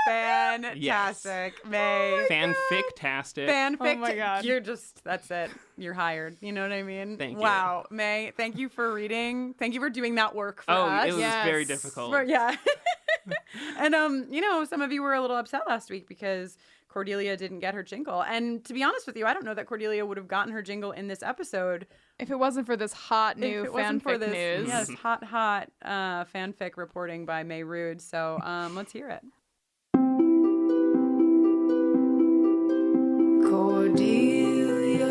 Fantastic. Yes. May. Fanfic-tastic. Fanfic. Oh my God. That's it. You're hired. You know what I mean? Thank you. Wow. May, thank you for reading. Thank you for doing that work for us. It was very difficult. Yeah. And, some of you were a little upset last week because Cordelia didn't get her jingle. And to be honest with you, I don't know that Cordelia would have gotten her jingle in this episode if it wasn't for this hot new fanfic news. Yes, hot fanfic reporting by Mey Rude. So let's hear it. Cordelia,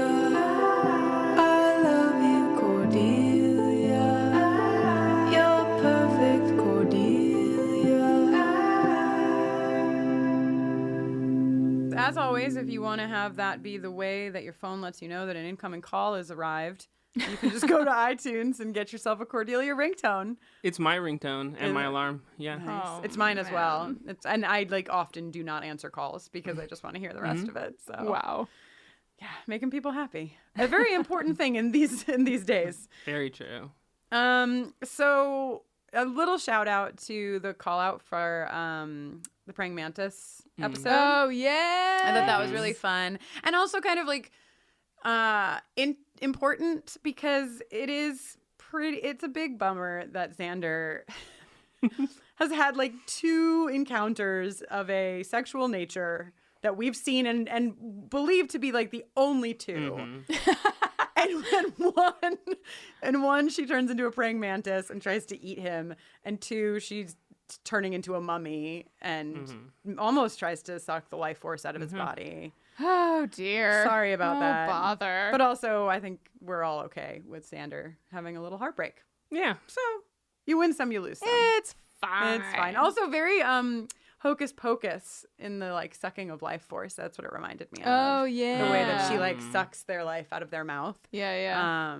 I love you, Cordelia. You're perfect, Cordelia. As always, if you want to have that be the way that your phone lets you know that an incoming call has arrived, you can just go to iTunes and get yourself a Cordelia ringtone. It's my ringtone and my alarm. Yeah. Nice. Oh, it's mine as well. And I often do not answer calls because I just want to hear the rest of it. So Wow. Yeah, making people happy. A very important thing in these days. Very true. So a little shout out to the call out for the praying mantis episode. Oh yeah, I thought that was really fun, and also kind of like important because it's a big bummer that Xander has had like 2 encounters of a sexual nature that we've seen and believed to be like the only 2. And one she turns into a praying mantis and tries to eat him, and 2 she's turning into a mummy and almost tries to suck the life force out of his body. Oh dear. Sorry about that. Bother. But also I think we're all okay with Xander having a little heartbreak. Yeah. So you win some, you lose some. It's fine. It's fine. Also very hocus pocus in the like sucking of life force. That's what it reminded me of. Oh yeah. The way that she like sucks their life out of their mouth. Yeah.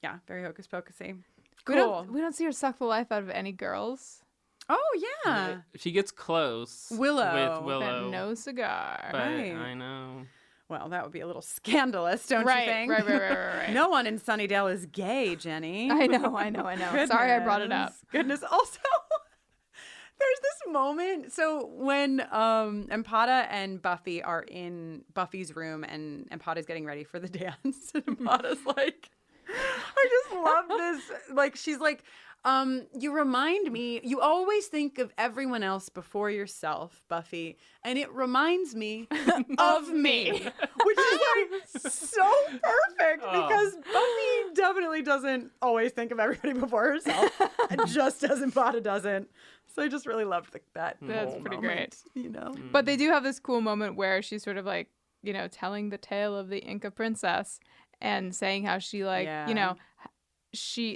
Yeah, very hocus pocusy. Cool. We don't see her suck the life out of any girls. Oh yeah. She gets close. Willow. With Willow. But no cigar. But Right. I know. Well, that would be a little scandalous, don't you think? Right. No one in Sunnydale is gay, Jenny. I know. Sorry I brought it up. Goodness. Also, there's this moment. So when Empata and Buffy are in Buffy's room and Empata's getting ready for the dance, and Empata's like, I just love this. Like, she's like, you remind me, you always think of everyone else before yourself, Buffy, and it reminds me of me, which is like so perfect because Buffy definitely doesn't always think of everybody before herself, and just as Empata doesn't. So I just really loved that. That's pretty moment, great. you know. But they do have this cool moment where she's sort of like, you know, telling the tale of the Inca princess and saying how she like, you know,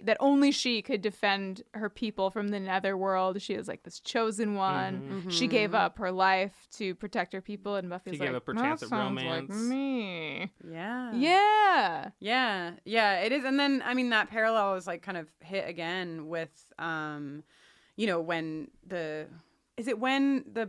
that only she could defend her people from the netherworld. She is like this chosen one. She gave up her life to protect her people, and Buffy's She like, gave up her that chance at sounds romance. like me. Yeah, it is. And then I mean that parallel is like kind of hit again with you know, when the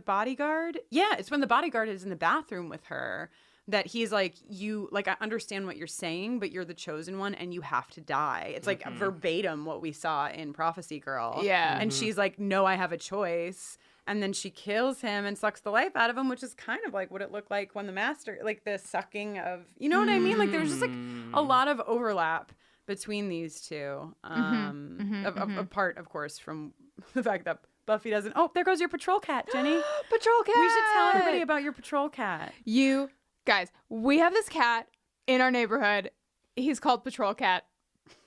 bodyguard? Yeah, it's when the bodyguard is in the bathroom with her that he's like, I understand what you're saying, but you're the chosen one and you have to die. It's like verbatim what we saw in Prophecy Girl. Yeah. And she's like, no, I have a choice. And then she kills him and sucks the life out of him, which is kind of like what it looked like when the master, like the sucking of, you know what I mean? Like there's just like a lot of overlap between these two. Apart, of course, from the fact that Buffy doesn't. Oh, there goes your patrol cat, Jenny. Patrol cat. We should tell everybody about your patrol cat. You guys, we have this cat in our neighborhood. He's called Patrol Cat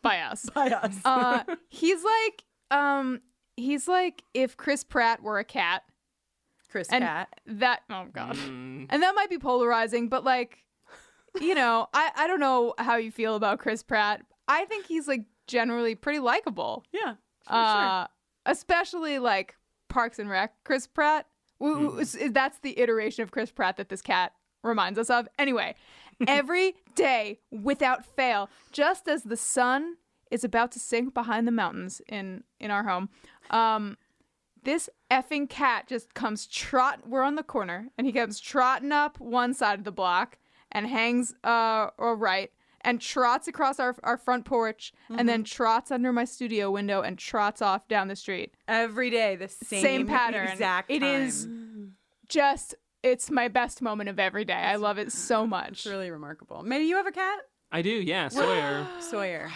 by us. He's like if Chris Pratt were a cat. Cat. That oh god. And that might be polarizing, but like, you know, I don't know how you feel about Chris Pratt. I think he's like generally pretty likable. Yeah. Sure. Especially like Parks and Rec Chris Pratt. That's the iteration of Chris Pratt that this cat reminds us of. Anyway, every day without fail, just as the sun is about to sink behind the mountains in our home, this effing cat just comes we're on the corner, and he comes trotting up one side of the block and hangs right and trots across our front porch and then trots under my studio window and trots off down the street. Every day, the same pattern. Exact time. It is just, it's my best moment of every day. I love it so much. It's really remarkable. May, you have a cat? I do, yeah, Sawyer. Sawyer.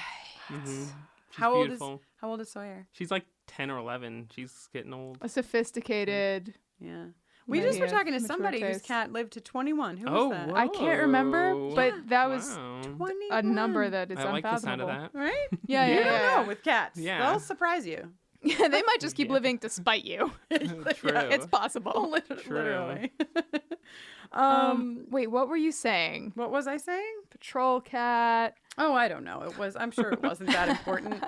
She's How beautiful. old is Sawyer? She's like 10 or 11. She's getting old. A sophisticated. Yeah. We just were talking to somebody whose cat lived to 21. Who was that? I can't remember, but that was 21. a number that is I like the sound unfathomable. of that. Right? Yeah, You yeah, don't yeah. know with cats. Yeah. They'll surprise you. Yeah, they might just keep living to spite you. True. It's possible. Literally. Wait, what were you saying? What was I saying? Patrol cat. Oh, I don't know. I'm sure it wasn't that important.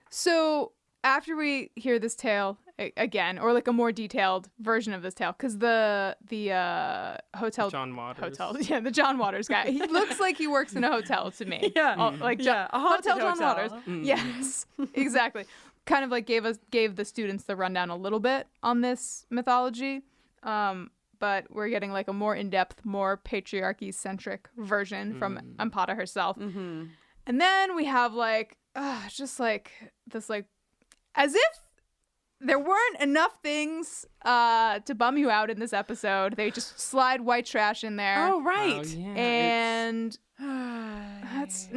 So after we hear this tale again, or like a more detailed version of this tale, because the hotel John Waters. the John Waters guy, he looks like he works in a hotel to me. Yeah, a haunted John hotel. Waters. Yes, exactly. Kind of like gave the students the rundown a little bit on this mythology. but we're getting like a more in-depth, more patriarchy-centric version from Ampata herself. Mm-hmm. And then we have like, just like this, like, as if there weren't enough things to bum you out in this episode. They just slide white trash in there. Oh, right. Oh, yeah, And that's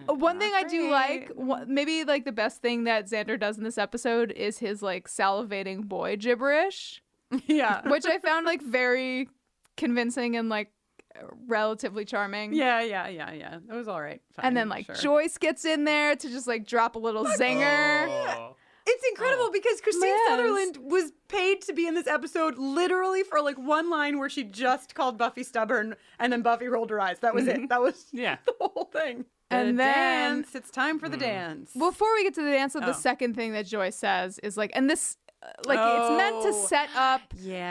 one thing I do like. Maybe like the best thing that Xander does in this episode is his like salivating boy gibberish. Yeah, which I found like very convincing and like relatively charming. Yeah. It was all right. Fine, and then like Joyce gets in there to just like drop a little zinger. Oh. It's incredible because Kristine Sutherland was paid to be in this episode literally for like one line where she just called Buffy stubborn and then Buffy rolled her eyes. That was it. That was the whole thing. And the then dance. It's time for the dance. Before we get to the dance, the second thing that Joyce says is like, and this like it's meant to set up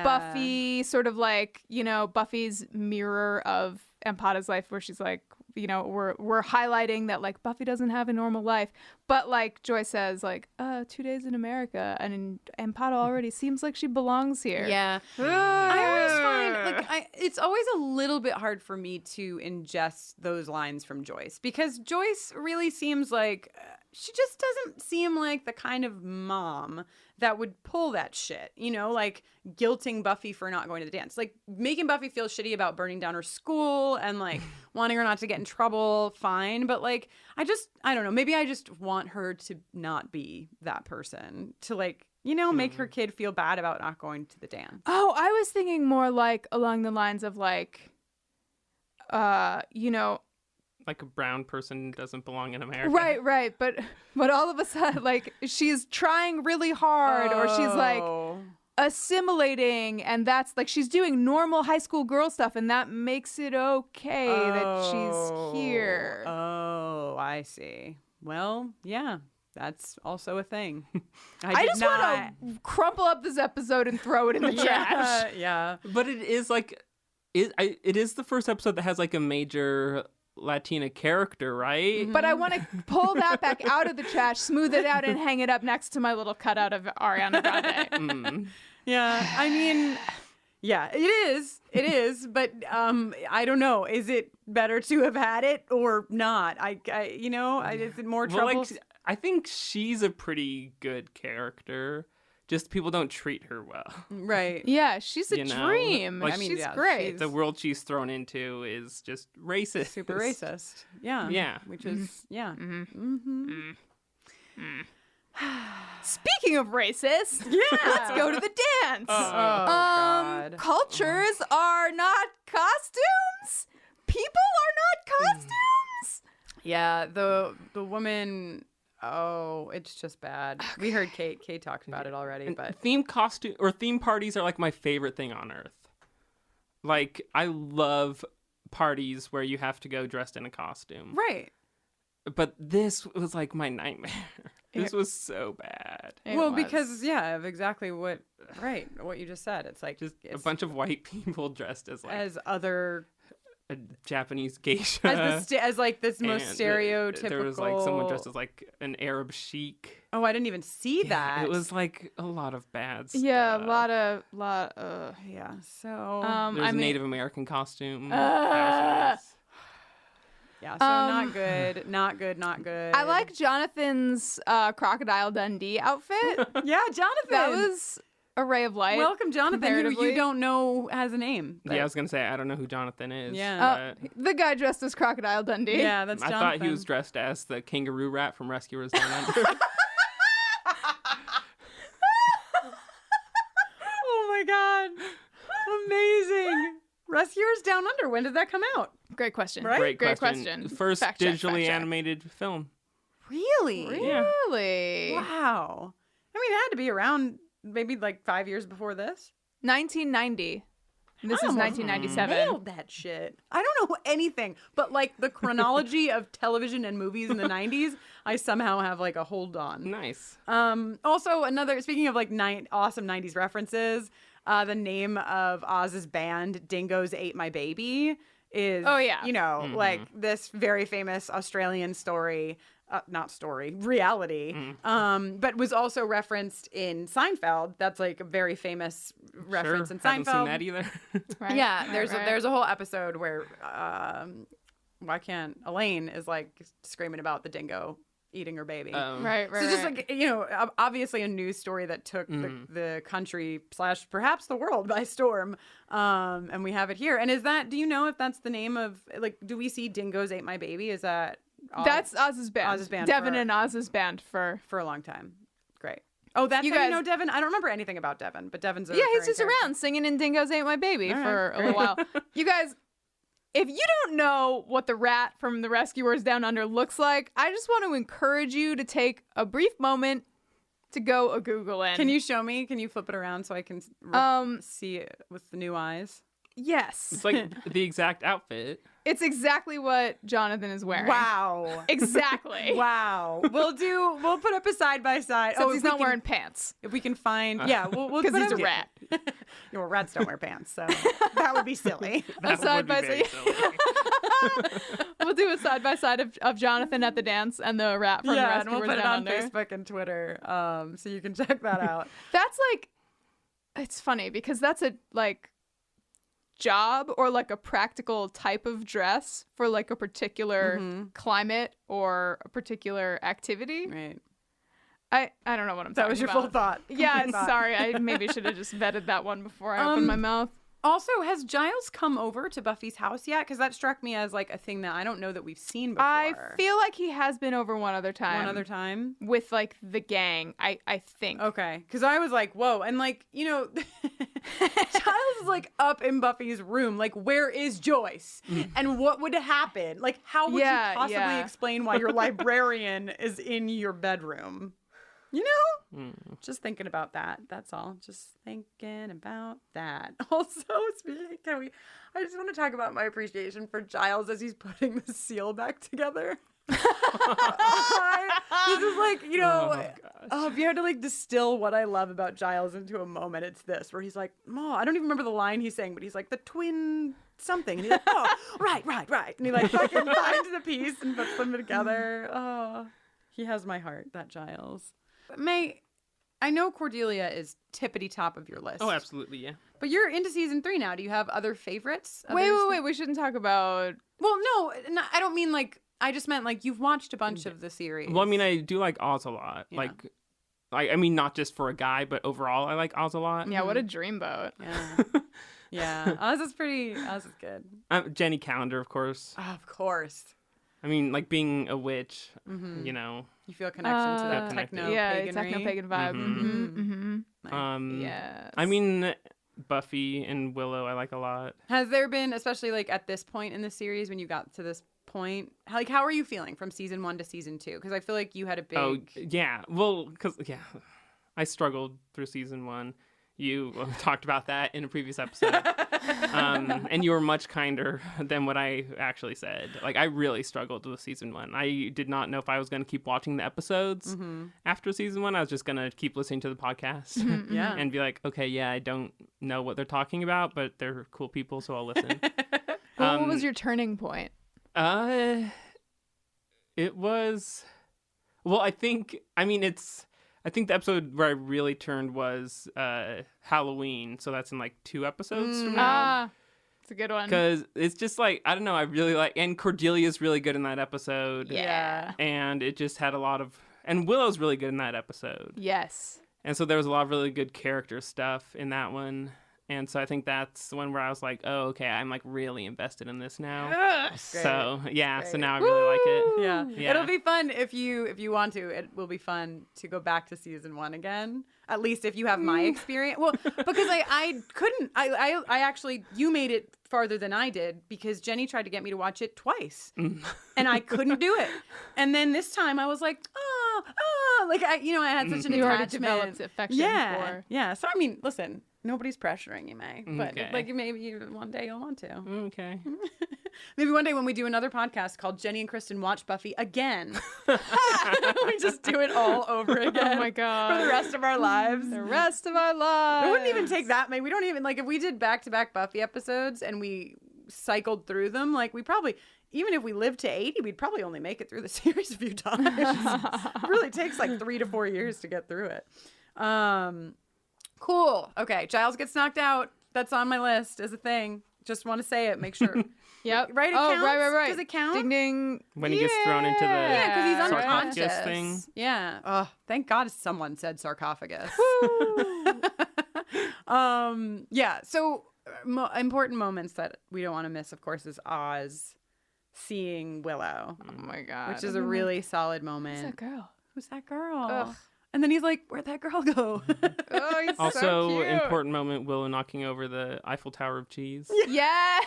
Buffy, sort of like, you know, Buffy's mirror of Ampata's life, where she's like, you know, we're highlighting that like Buffy doesn't have a normal life, but like Joyce says like 2 days in America, and Ampata already seems like she belongs here. Yeah. I always find like it's always a little bit hard for me to ingest those lines from Joyce, because Joyce really seems like she just doesn't seem like the kind of mom that would pull that shit, you know, like guilting Buffy for not going to the dance, like making Buffy feel shitty about burning down her school and like wanting her not to get in trouble. Fine. But like, I don't know, maybe I just want her to not be that person, to like, you know, make her kid feel bad about not going to the dance. Oh, I was thinking more like along the lines of like, you know, like a brown person doesn't belong in America. Right. But all of a sudden, like, she's trying really hard, or she's like assimilating, and that's like she's doing normal high school girl stuff, and that makes it okay that she's here. Oh, I see. Well, yeah, that's also a thing. I just want to crumple up this episode and throw it in the trash. Yeah. But it is like, it is the first episode that has like a major Latina character, right? But I want to pull that back out of the trash, smooth it out, and hang it up next to my little cutout of Ariana Grande. Yeah, I mean, yeah, it is, but I don't know. Is it better to have had it or not? You know, is it more trouble? Like, I think she's a pretty good character. Just people don't treat her well. Right. Yeah, she's a dream. Like, I mean, she's great. The world she's thrown into is just racist. Super racist. Yeah. Yeah. Which is, Speaking of racist, let's go to the dance. God. Cultures are not costumes. People are not costumes. Yeah, the woman... Oh, it's just bad. Okay. We heard Kate talked about it already, but theme parties are like my favorite thing on earth. Like, I love parties where you have to go dressed in a costume. Right. But this was like my nightmare. This was so bad. Because of exactly what you just said. It's like just a bunch of white people dressed as other a Japanese geisha, as like this most stereotypical. There was like someone dressed as like an Arab sheik. Oh, I didn't even see that. It was like a lot of bad stuff. Yeah, a lot of yeah. So there's a Native American costume. Yeah, so not good. I like Jonathan's Crocodile Dundee outfit. Yeah, Jonathan. That was a ray of light. Welcome, Jonathan, who you don't know has a name. Yeah, I was going to say, I don't know who Jonathan is. Yeah. The guy dressed as Crocodile Dundee. Yeah, that's Jonathan. I thought he was dressed as the kangaroo rat from Rescuers Down Under. Oh my God. Amazing. Rescuers Down Under. When did that come out? Great question. Right? Great question. First digitally animated film. Really? Really? Wow. I mean, it had to be around maybe like 5 years before this. 1990. This is 1997. Nailed that shit. I don't know anything, but like the chronology of television and movies in the 90s, I somehow have like a hold on. Nice. Also, speaking of like awesome 90s references, the name of Oz's band, Dingoes Ate My Baby, is, like this very famous Australian story reality, but was also referenced in Seinfeld. That's like a very famous reference in Seinfeld. Haven't seen that either. There's a whole episode where Elaine is like screaming about the dingo eating her baby. Right. So just like, obviously a news story that took the country / perhaps the world by storm. And we have it here. And do you know if that's the name of, like, do we see Dingoes Ate My Baby? Is that? That's Oz's band. Oz's band. Devin and Oz's band for a long time. Great. Oh, that's how you know Devin? I don't remember anything about Devin, but Devin's a he's just around singing in Dingoes Ate My Baby for a little while. You guys, if you don't know what the rat from the Rescuers Down Under looks like, I just want to encourage you to take a brief moment to go Google it. Can you show me? Can you flip it around so I can see it with the new eyes? Yes. It's like the exact outfit. It's exactly what Jonathan is wearing. Wow. Exactly. Wow. We'll put up a side by side. Except he's not wearing pants. If we can find, we'll because he's a rat. Well, rats don't wear pants, so that would be silly. That would be very silly. We'll do a side by side of Jonathan at the dance and the rat from the Rescuers and we'll put it Down on Under. Facebook and Twitter, so you can check that out. That's like, it's funny because that's a like job or like a practical type of dress for like a particular climate or a particular activity. Right. I don't know what I'm talking about. That was your full thought. Yeah, sorry. I maybe should have just vetted that one before I opened my mouth. Also, has Giles come over to Buffy's house yet? Because that struck me as like a thing that I don't know that we've seen before. I feel like he has been over one other time. One other time? With like the gang, I think. Okay. Because I was like, whoa. And like, Giles is like up in Buffy's room. Like, where is Joyce? And what would happen? Like, how would you possibly explain why your librarian is in your bedroom? Just thinking about that. That's all. Just thinking about that. Also, I just want to talk about my appreciation for Giles as he's putting the seal back together. This is like, if you had to like distill what I love about Giles into a moment, it's this, where he's like, I don't even remember the line he's saying, but he's like, the twin something. And he's like, right. And he like fucking finds the piece and puts them together. Oh, he has my heart, that Giles. Mey, I know Cordelia is tippity top of your list. Oh, absolutely, yeah. But you're into season 3 now. Do you have other favorites? Wait. We shouldn't talk about... Well, no, I don't mean like... I just meant like you've watched a bunch of the series. Well, I mean, I do like Oz a lot. Yeah. Like, I mean, not just for a guy, but overall, I like Oz a lot. Yeah, what a dreamboat. Yeah. Yeah, Oz is good. Jenny Calendar, of course. Oh, of course. I mean, like being a witch, You feel a connection to that techno-paganry. Techno-pagan vibe. Yes. I mean, Buffy and Willow I like a lot. Has there been, especially like at this point in the series when you got to this point, how are you feeling from season 1 to season 2? Because I feel like you had a big... Oh, yeah. Well, I struggled through season 1. You talked about that in a previous episode. And you were much kinder than what I actually said. Like, I really struggled with season 1. I did not know if I was going to keep watching the episodes after season 1. I was just going to keep listening to the podcast and be like, okay, yeah, I don't know what they're talking about, but they're cool people, so I'll listen. What was your turning point? It was... Well, I think the episode where I really turned was Halloween, so that's in like 2 episodes from now. It's a good one. Because it's just like, I don't know, I really like, and Cordelia's really good in that episode. Yeah. And it just had a lot of, and Willow's really good in that episode. Yes. And so there was a lot of really good character stuff in that one. And so I think that's the one where I was like, oh, okay, I'm like really invested in this now. So yeah, so now I really like it. Yeah. It'll be fun if you want to. It will be fun to go back to season 1 again. At least if you have my experience. Well, because I couldn't. I actually, you made it farther than I did because Jenny tried to get me to watch it twice, and I couldn't do it. And then this time I was like, like I had such an attachment. You already developed affection for. Yeah. So I mean, listen. Nobody's pressuring you, Mey. But like maybe one day you'll want to. Okay. Maybe one day when we do another podcast called Jenny and Kristen Watch Buffy Again. We just do it all over again. Oh my God. For the rest of our lives. The rest of our lives. It wouldn't even take that many. We don't even, like, if we did back-to-back Buffy episodes and we cycled through them. Like we probably, even if we lived to 80, we'd probably only make it through the series a few times. It really takes like 3 to 4 years to get through it. Cool. Okay, Giles gets knocked out. That's on my list as a thing. Just want to say it. Make sure. Yep. Right? It counts? Right. Does it count? Ding, ding. When he gets thrown into the because he's sarcophagus unconscious. thing. Yeah. Oh, thank God someone said sarcophagus. Yeah. So important moments that we don't want to miss, of course, is Oz seeing Willow. Oh my God. Which is a really solid moment. Who's that girl? Who's that girl? Ugh. And then he's like, "Where'd that girl go?" Oh, he's Also, so cute. important moment, Willow knocking over the Eiffel Tower of cheese. Yes.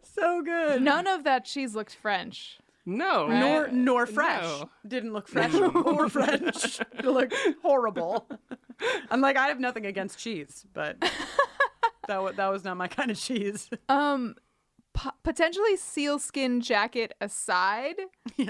So good. None of that cheese looked French. No. Right? Nor fresh. No. Didn't look fresh or French. It looked horrible. I'm like, I have nothing against cheese, but that was not my kind of cheese. Potentially sealskin jacket aside,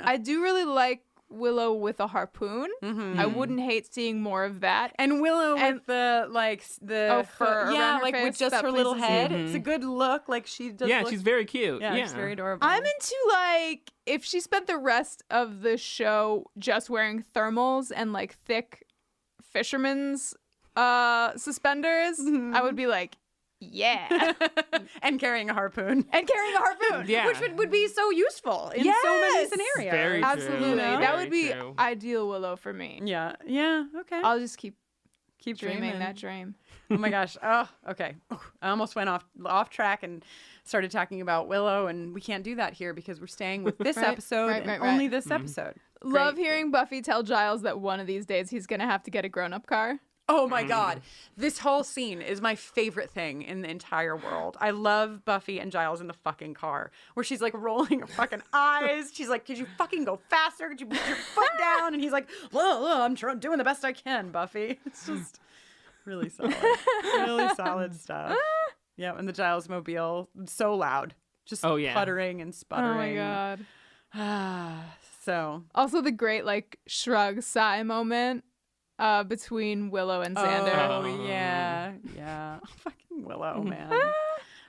I do really like Willow with a harpoon. I wouldn't hate seeing more of that. And Willow with the fur around her like face, with just that her little pleases head. you. It's a good look. Like she does. Yeah, look, she's very cute. Yeah, she's very adorable. I'm into like if she spent the rest of the show just wearing thermals and like thick fisherman's suspenders, I would be like, yeah. And carrying a harpoon. Yeah. Which would be so useful in so many scenarios. Very true. Absolutely. That Very would be true. ideal Willow for me. Yeah. Yeah. Okay. I'll just keep dreaming that dream. Oh my gosh. Oh, okay. I almost went off track and started talking about Willow, and we can't do that here because we're staying with this episode and only this episode. Love hearing Buffy tell Giles that one of these days he's going to have to get a grown-up car. Oh my God. This whole scene is my favorite thing in the entire world. I love Buffy and Giles in the fucking car where she's like rolling her fucking eyes. She's like, could you fucking go faster? Could you put your foot down? And he's like, I'm doing the best I can, Buffy. It's just really solid. Really solid stuff. Yeah, and the Giles mobile, so loud. Just puttering and sputtering. Oh my God. So. Also the great like shrug sigh moment. Between Willow and Xander. Oh yeah. Fucking Willow, man.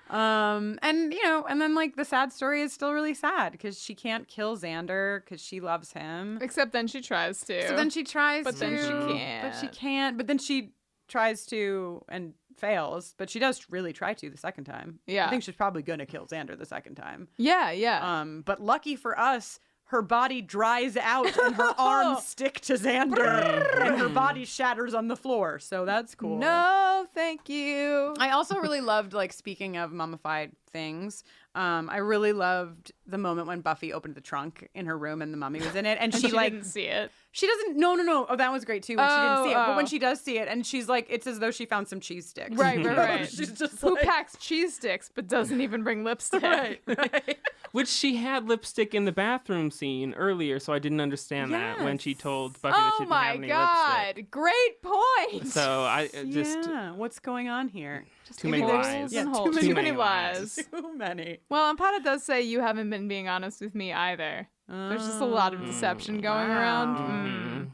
And and then like the sad story is still really sad because she can't kill Xander because she loves him. Except then she tries to. So then she tries but to. then she can't. But she can't. But then she tries to and fails. But she does really try to the second time. Yeah. I think she's probably gonna kill Xander the second time. Yeah. But lucky for us, her body dries out and her arms stick to Xander and her body shatters on the floor. So that's cool. No, thank you. I also really loved, like, speaking of mummified things, I really loved the moment when Buffy opened the trunk in her room and the mummy was in it. And she like didn't see it. She doesn't. No. Oh, that was great too. When she didn't see it, but when she does see it, and she's like, it's as though she found some cheese sticks. Right. She's just who like, packs cheese sticks but doesn't even bring lipstick. Right. Which she had lipstick in the bathroom scene earlier, so I didn't understand that when she told Buffy that she didn't have any lipstick. Great point. So I just what's going on here? Just too many lies. Too many lies. Too many. Well, Ampata does say you haven't been being honest with me either. There's just a lot of deception going around.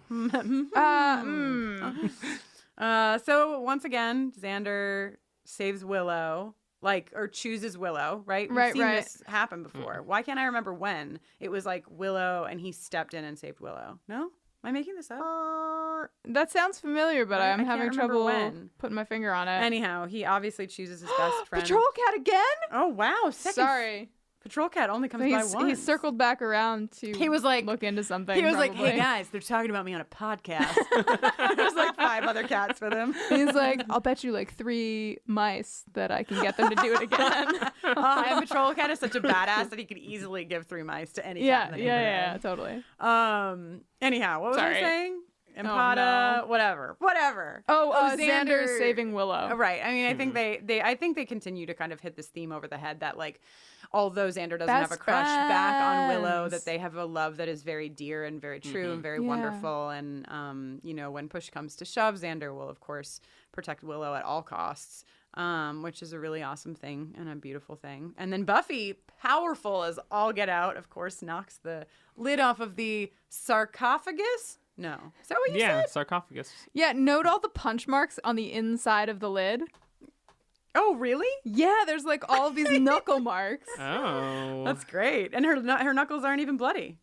So once again, Xander saves Willow, or chooses Willow, right? We've seen this happen before. Why can't I remember when? It was like Willow and he stepped in and saved Willow. No? Am I making this up? That sounds familiar, but I'm having trouble when. putting my finger on it. Anyhow, he obviously chooses his best friend. Patrol Cat again? Oh, wow. Sorry. Patrol Cat only comes by once. He circled back around to look into something. He was like, hey guys, they're talking about me on a podcast. There's like 5 other cats with him. He's like, I'll bet you like 3 mice that I can get them to do it again. And Patrol Cat is such a badass that he could easily give 3 mice to any cat in the neighborhood. Yeah, totally. Anyhow, what was I saying? Empata, whatever. Oh, Xander saving Willow. Right. I mean, I think they continue to kind of hit this theme over the head that like, although Xander doesn't have a crush back on Willow, that they have a love that is very dear and very true and very wonderful. And when push comes to shove, Xander will of course protect Willow at all costs. Which is a really awesome thing and a beautiful thing. And then Buffy, powerful as all get out, of course, knocks the lid off of the sarcophagus. No. Is that what you said? Yeah, sarcophagus. Yeah, note all the punch marks on the inside of the lid. Oh, really? Yeah, there's like all of these knuckle marks. Oh. That's great. And her knuckles aren't even bloody.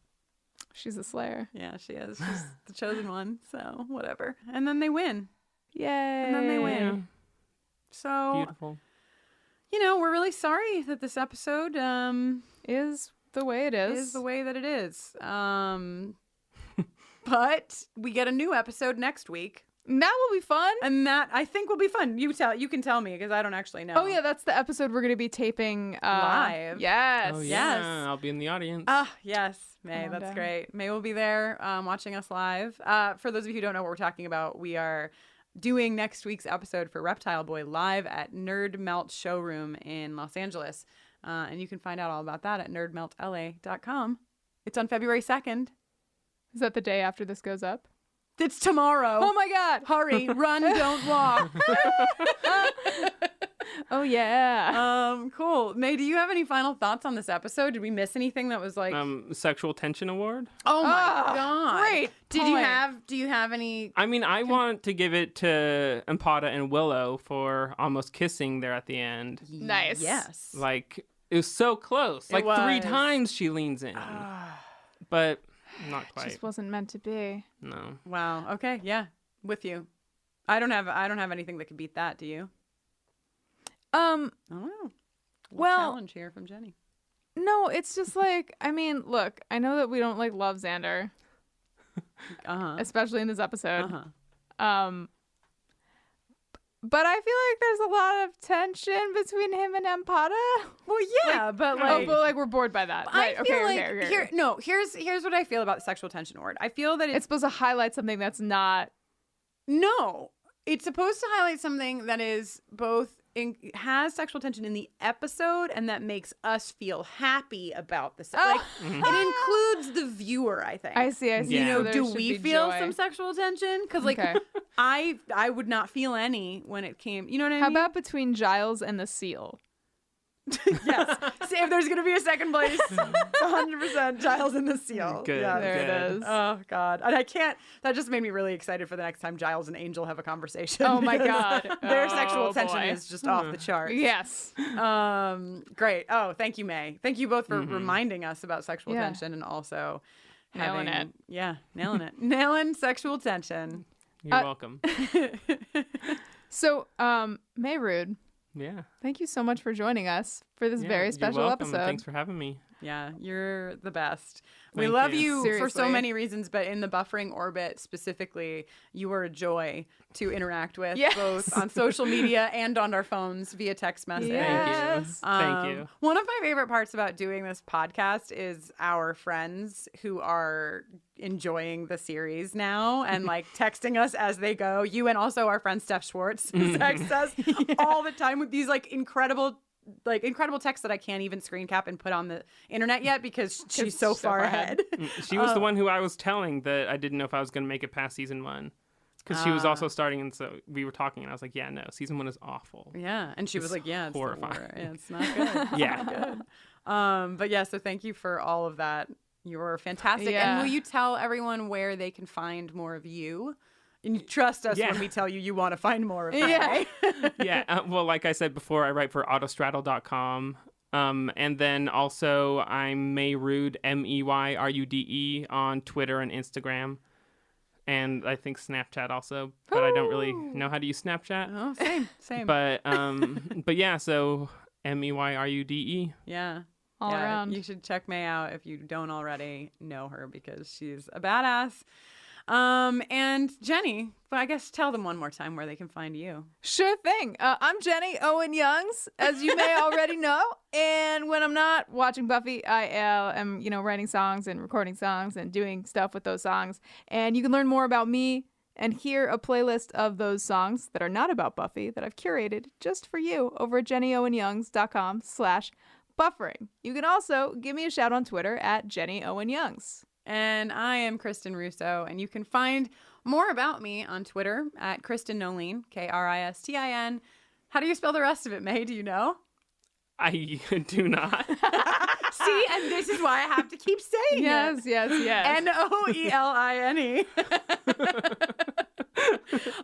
She's a slayer. Yeah, she is. She's the chosen one. So whatever. And then they win. Yay. And then they win. Yeah. So Beautiful. We're really sorry that this episode is the way it is. Is the way that it is. But we get a new episode next week. And that will be fun. And that I think will be fun. You can tell me because I don't actually know. Oh yeah, that's the episode we're going to be taping live. Yes. Oh, yeah. I'll be in the audience. Yes, May. That's great. May will be there watching us live. For those of you who don't know what we're talking about, we are doing next week's episode for Reptile Boy live at Nerd Melt Showroom in Los Angeles. And you can find out all about that at nerdmeltla.com. It's on February 2nd. Is that the day after this goes up? It's tomorrow. Oh my God. Hurry, run, don't walk. Oh yeah. Cool. May, do you have any final thoughts on this episode? Did we miss anything that was like Sexual Tension Award? Oh my God. Great. Do you have any I mean, I want to give it to Empada and Willow for almost kissing there at the end. Nice. Yes. Like, it was so close. Like 3 times she leans in. But not quite. It just wasn't meant to be. No. Wow. Okay. Yeah. With you. I don't have anything that could beat that. Do you? Oh. Well, challenge here from Jenny. No, it's just like, I mean, look, I know that we don't like love Xander, especially in this episode. But I feel like there's a lot of tension between him and Empada. Well, yeah, but like we're bored by that. I Right, feel okay. here's what I feel about the sexual tension award. I feel that It's supposed to highlight something that's not. No, it's supposed to highlight something that is both has sexual tension in the episode and that makes us feel happy about the like it includes the viewer. I think. I see. Yeah. So do we feel joy. some sexual tension? Because like I would not feel any when it came. You know what I mean? How about between Giles and the seal? Yes. See, if there's going to be a second place, 100% Giles and the Seal. Good. Yeah. There it is. Oh, God. And I can't, that just made me really excited for the next time Giles and Angel have a conversation. Oh, my God. Their sexual tension boy. is just off the charts. Yes. Great. Oh, thank you, May. Thank you both for reminding us about sexual tension and also nailing it. Yeah, nailing it. Nailing sexual tension. You're welcome. So, Mey Rude. Yeah. Thank you so much for joining us for this very special you're welcome. episode. Thanks for having me. Yeah, you're the best. We Thank love you. you for so Seriously. many reasons, but in the buffering orbit specifically, you are a joy to interact with, Yes. both on social media and on our phones via text message. Yes. Thank you. One of my favorite parts about doing this podcast is our friends who are enjoying the series now and like texting us as they go. You and also our friend Steph Schwartz texts us all the time with these like incredible texts that I can't even screen cap and put on the internet yet because she's so far ahead. She was the one who I was telling that I didn't know if I was going to make it past season 1. Because she was also starting, and so we were talking, and I was like, yeah, no, season 1 is awful. Yeah, and she was like, yeah, it's horrifying. It's not good. It's Yeah. not good. But yeah, so thank you for all of that. You're fantastic. Yeah. And will you tell everyone where they can find more of you? And you trust us when we tell you want to find more of me. Yeah. Yeah, well, like I said before, I write for autostraddle.com. And then also I'm Mey Rude, Meyrude on Twitter and Instagram. And I think Snapchat also, but I don't really know how to use Snapchat. Oh, same. But yeah, so Meyrude. Yeah. All around. You should check May out if you don't already know her because she's a badass. And Jenny, but I guess tell them one more time where they can find you. Sure thing. I'm Jenny Owen Youngs, as you may already know. And when I'm not watching Buffy, I am, writing songs and recording songs and doing stuff with those songs. And you can learn more about me and hear a playlist of those songs that are not about Buffy that I've curated just for you over at jennyowenyoungs.com/buffering. You can also give me a shout on Twitter at Jenny Owen Youngs. And I am Kristen Russo, and you can find more about me on Twitter at Kristen Nolene, Kristin. How do you spell the rest of it, May? Do you know? I do not. See, and this is why I have to keep saying Yes. Noeline.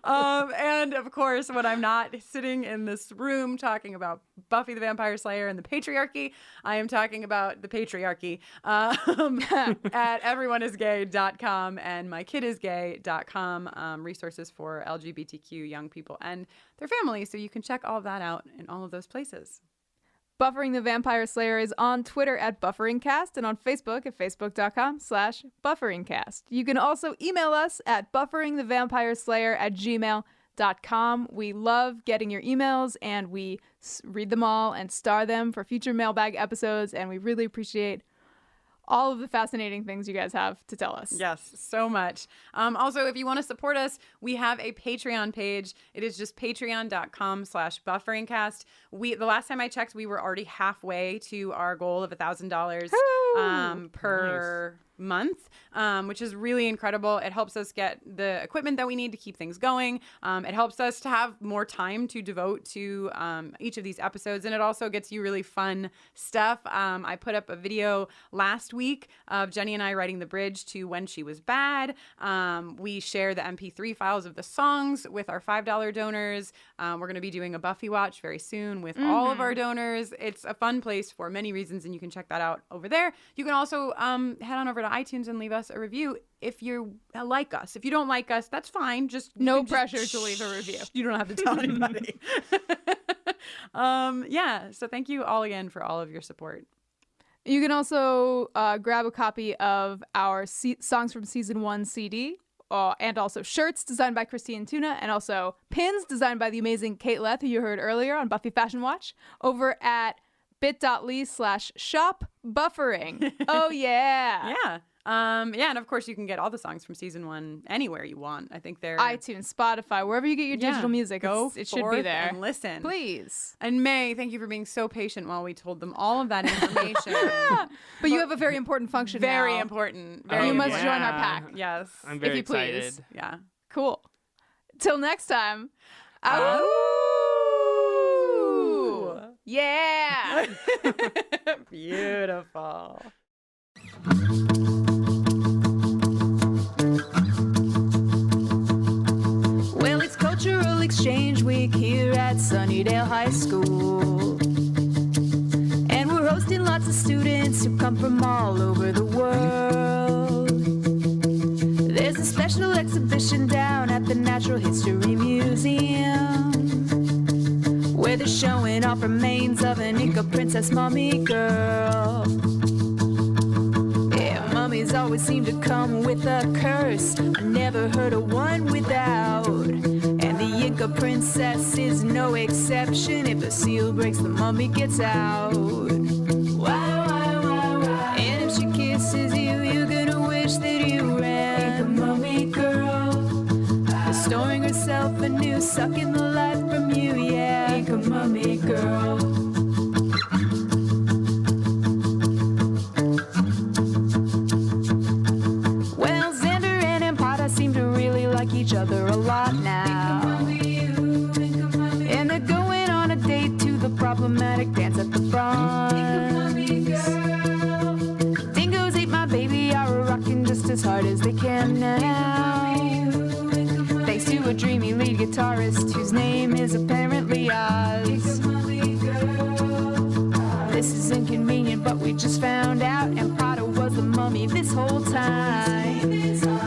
And of course, when I'm not sitting in this room talking about Buffy the Vampire Slayer and the patriarchy, I am talking about the patriarchy at everyoneisgay.com and mykidisgay.com, resources for LGBTQ young people and their families. So you can check all of that out in all of those places. Buffering the Vampire Slayer is on Twitter at BufferingCast and on Facebook at facebook.com/BufferingCast. You can also email us at bufferingthevampireslayer@gmail.com. We love getting your emails, and we read them all and star them for future mailbag episodes, and we really appreciate all of the fascinating things you guys have to tell us. Yes, so much. Also, if you want to support us, we have a Patreon page. It is just patreon.com/bufferingcast. The last time I checked, we were already halfway to our goal of $1,000 per month, which is really incredible. It helps us get the equipment that we need to keep things going. It helps us to have more time to devote to each of these episodes, and it also gets you really fun stuff. I put up a video last week of Jenny and I writing the bridge to When She Was Bad. We share the MP3 files of the songs with our $5 donors. We're going to be doing a Buffy watch very soon with all of our donors. It's a fun place for many reasons, and you can check that out over there. You can also head on over to iTunes and leave us a review if you like us. If you don't like us, that's fine. Just no pressure to leave a review. You don't have to tell anybody. So thank you all again for all of your support. You can also grab a copy of our Songs from Season 1 CD, and also shirts designed by Kristine Thune, and also pins designed by the amazing Kate Leth, who you heard earlier on Buffy Fashion Watch, over at bit.ly/shop buffering. Oh, yeah. And of course you can get all the songs from season 1 anywhere you want. I think they're iTunes, Spotify, wherever you get your digital music. It should be there. And listen, please. And May, thank you for being so patient while we told them all of that information. But you have a very important function. Very now. important. You must join our pack. Yes, I'm very if you excited. Please. Yeah, cool. Till next time. Yeah. Beautiful. Well, it's Cultural Exchange Week here at Sunnydale High School. And we're hosting lots of students who come from all over the world. There's a special exhibition down at the Natural History Museum, where they're showing off remains of an Inca princess mummy girl. Yeah, mummies always seem to come with a curse. I never heard of one without. And the Inca princess is no exception. If the seal breaks, the mummy gets out. And if she kisses you, you're gonna wish that you ran. Inca mummy girl, restoring herself anew, sucking the life from you, yeah. Inca mummy girl. Well, Xander and Empata seem to really like each other a lot now. And they're going on a date to the problematic dance at the Bronx. Dingoes ate my baby are rocking just as hard as they can now, thanks to a dreamy lead guitarist whose name is apparently Oz. This is inconvenient, but we just found out Empata was the mummy this whole time.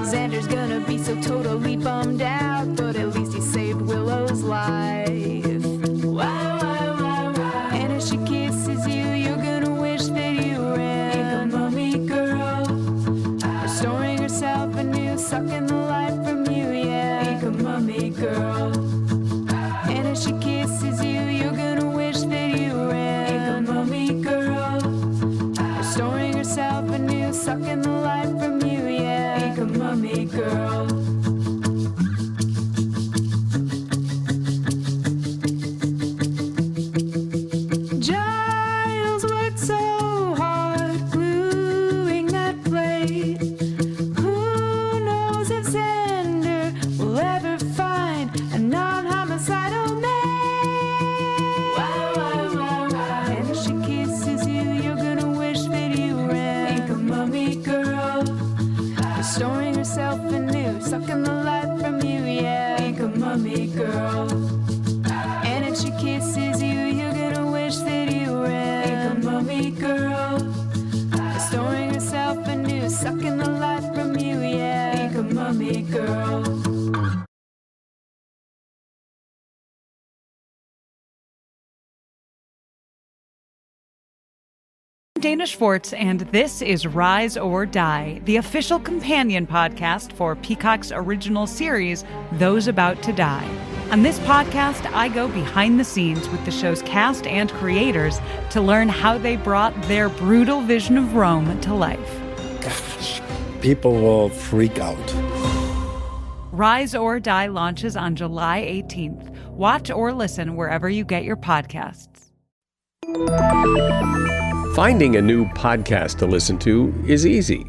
Xander's gonna be so totally bummed out, but at least he saved Willow's life. And if she kisses you, you're gonna wish that you ran. Inca mummy girl, restoring herself anew, sucking the life from you, yeah. Inca mummy girl. And if she kisses you, you're gonna wish that you ran. Inca mummy girl, restoring herself anew, sucking the life from you, yeah. Inca mummy girl. Giles worked so hard gluing that plate. Who knows if Xander will ever find a non-homicidal mate? kisses you, you're gonna wish that you ran. Inca Mummy Girl, restoring herself anew, sucking the life from you, yeah. Inca Mummy Girl. Dana Schwartz, and this is Rise or Die, the official companion podcast for Peacock's original series, Those About to Die. On this podcast, I go behind the scenes with the show's cast and creators to learn how they brought their brutal vision of Rome to life. Gosh, people will freak out. Rise or Die launches on July 18th. Watch or listen wherever you get your podcasts. Finding a new podcast to listen to is easy.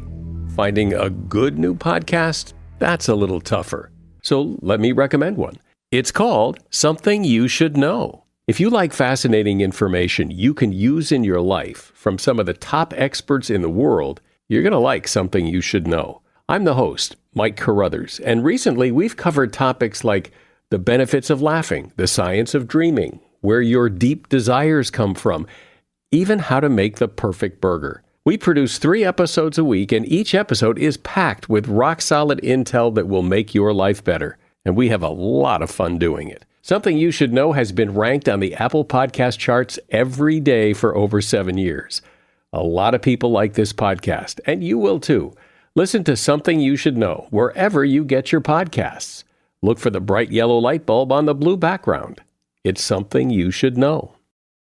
Finding a good new podcast, that's a little tougher. So let me recommend one. It's called Something You Should Know. If you like fascinating information you can use in your life from some of the top experts in the world, you're going to like Something You Should Know. I'm the host, Mike Carruthers, and recently we've covered topics like the benefits of laughing, the science of dreaming, where your deep desires come from, even how to make the perfect burger. We produce 3 episodes a week, and each episode is packed with rock-solid intel that will make your life better. And we have a lot of fun doing it. Something You Should Know has been ranked on the Apple Podcast charts every day for over 7 years. A lot of people like this podcast, and you will too. Listen to Something You Should Know wherever you get your podcasts. Look for the bright yellow light bulb on the blue background. It's Something You Should Know.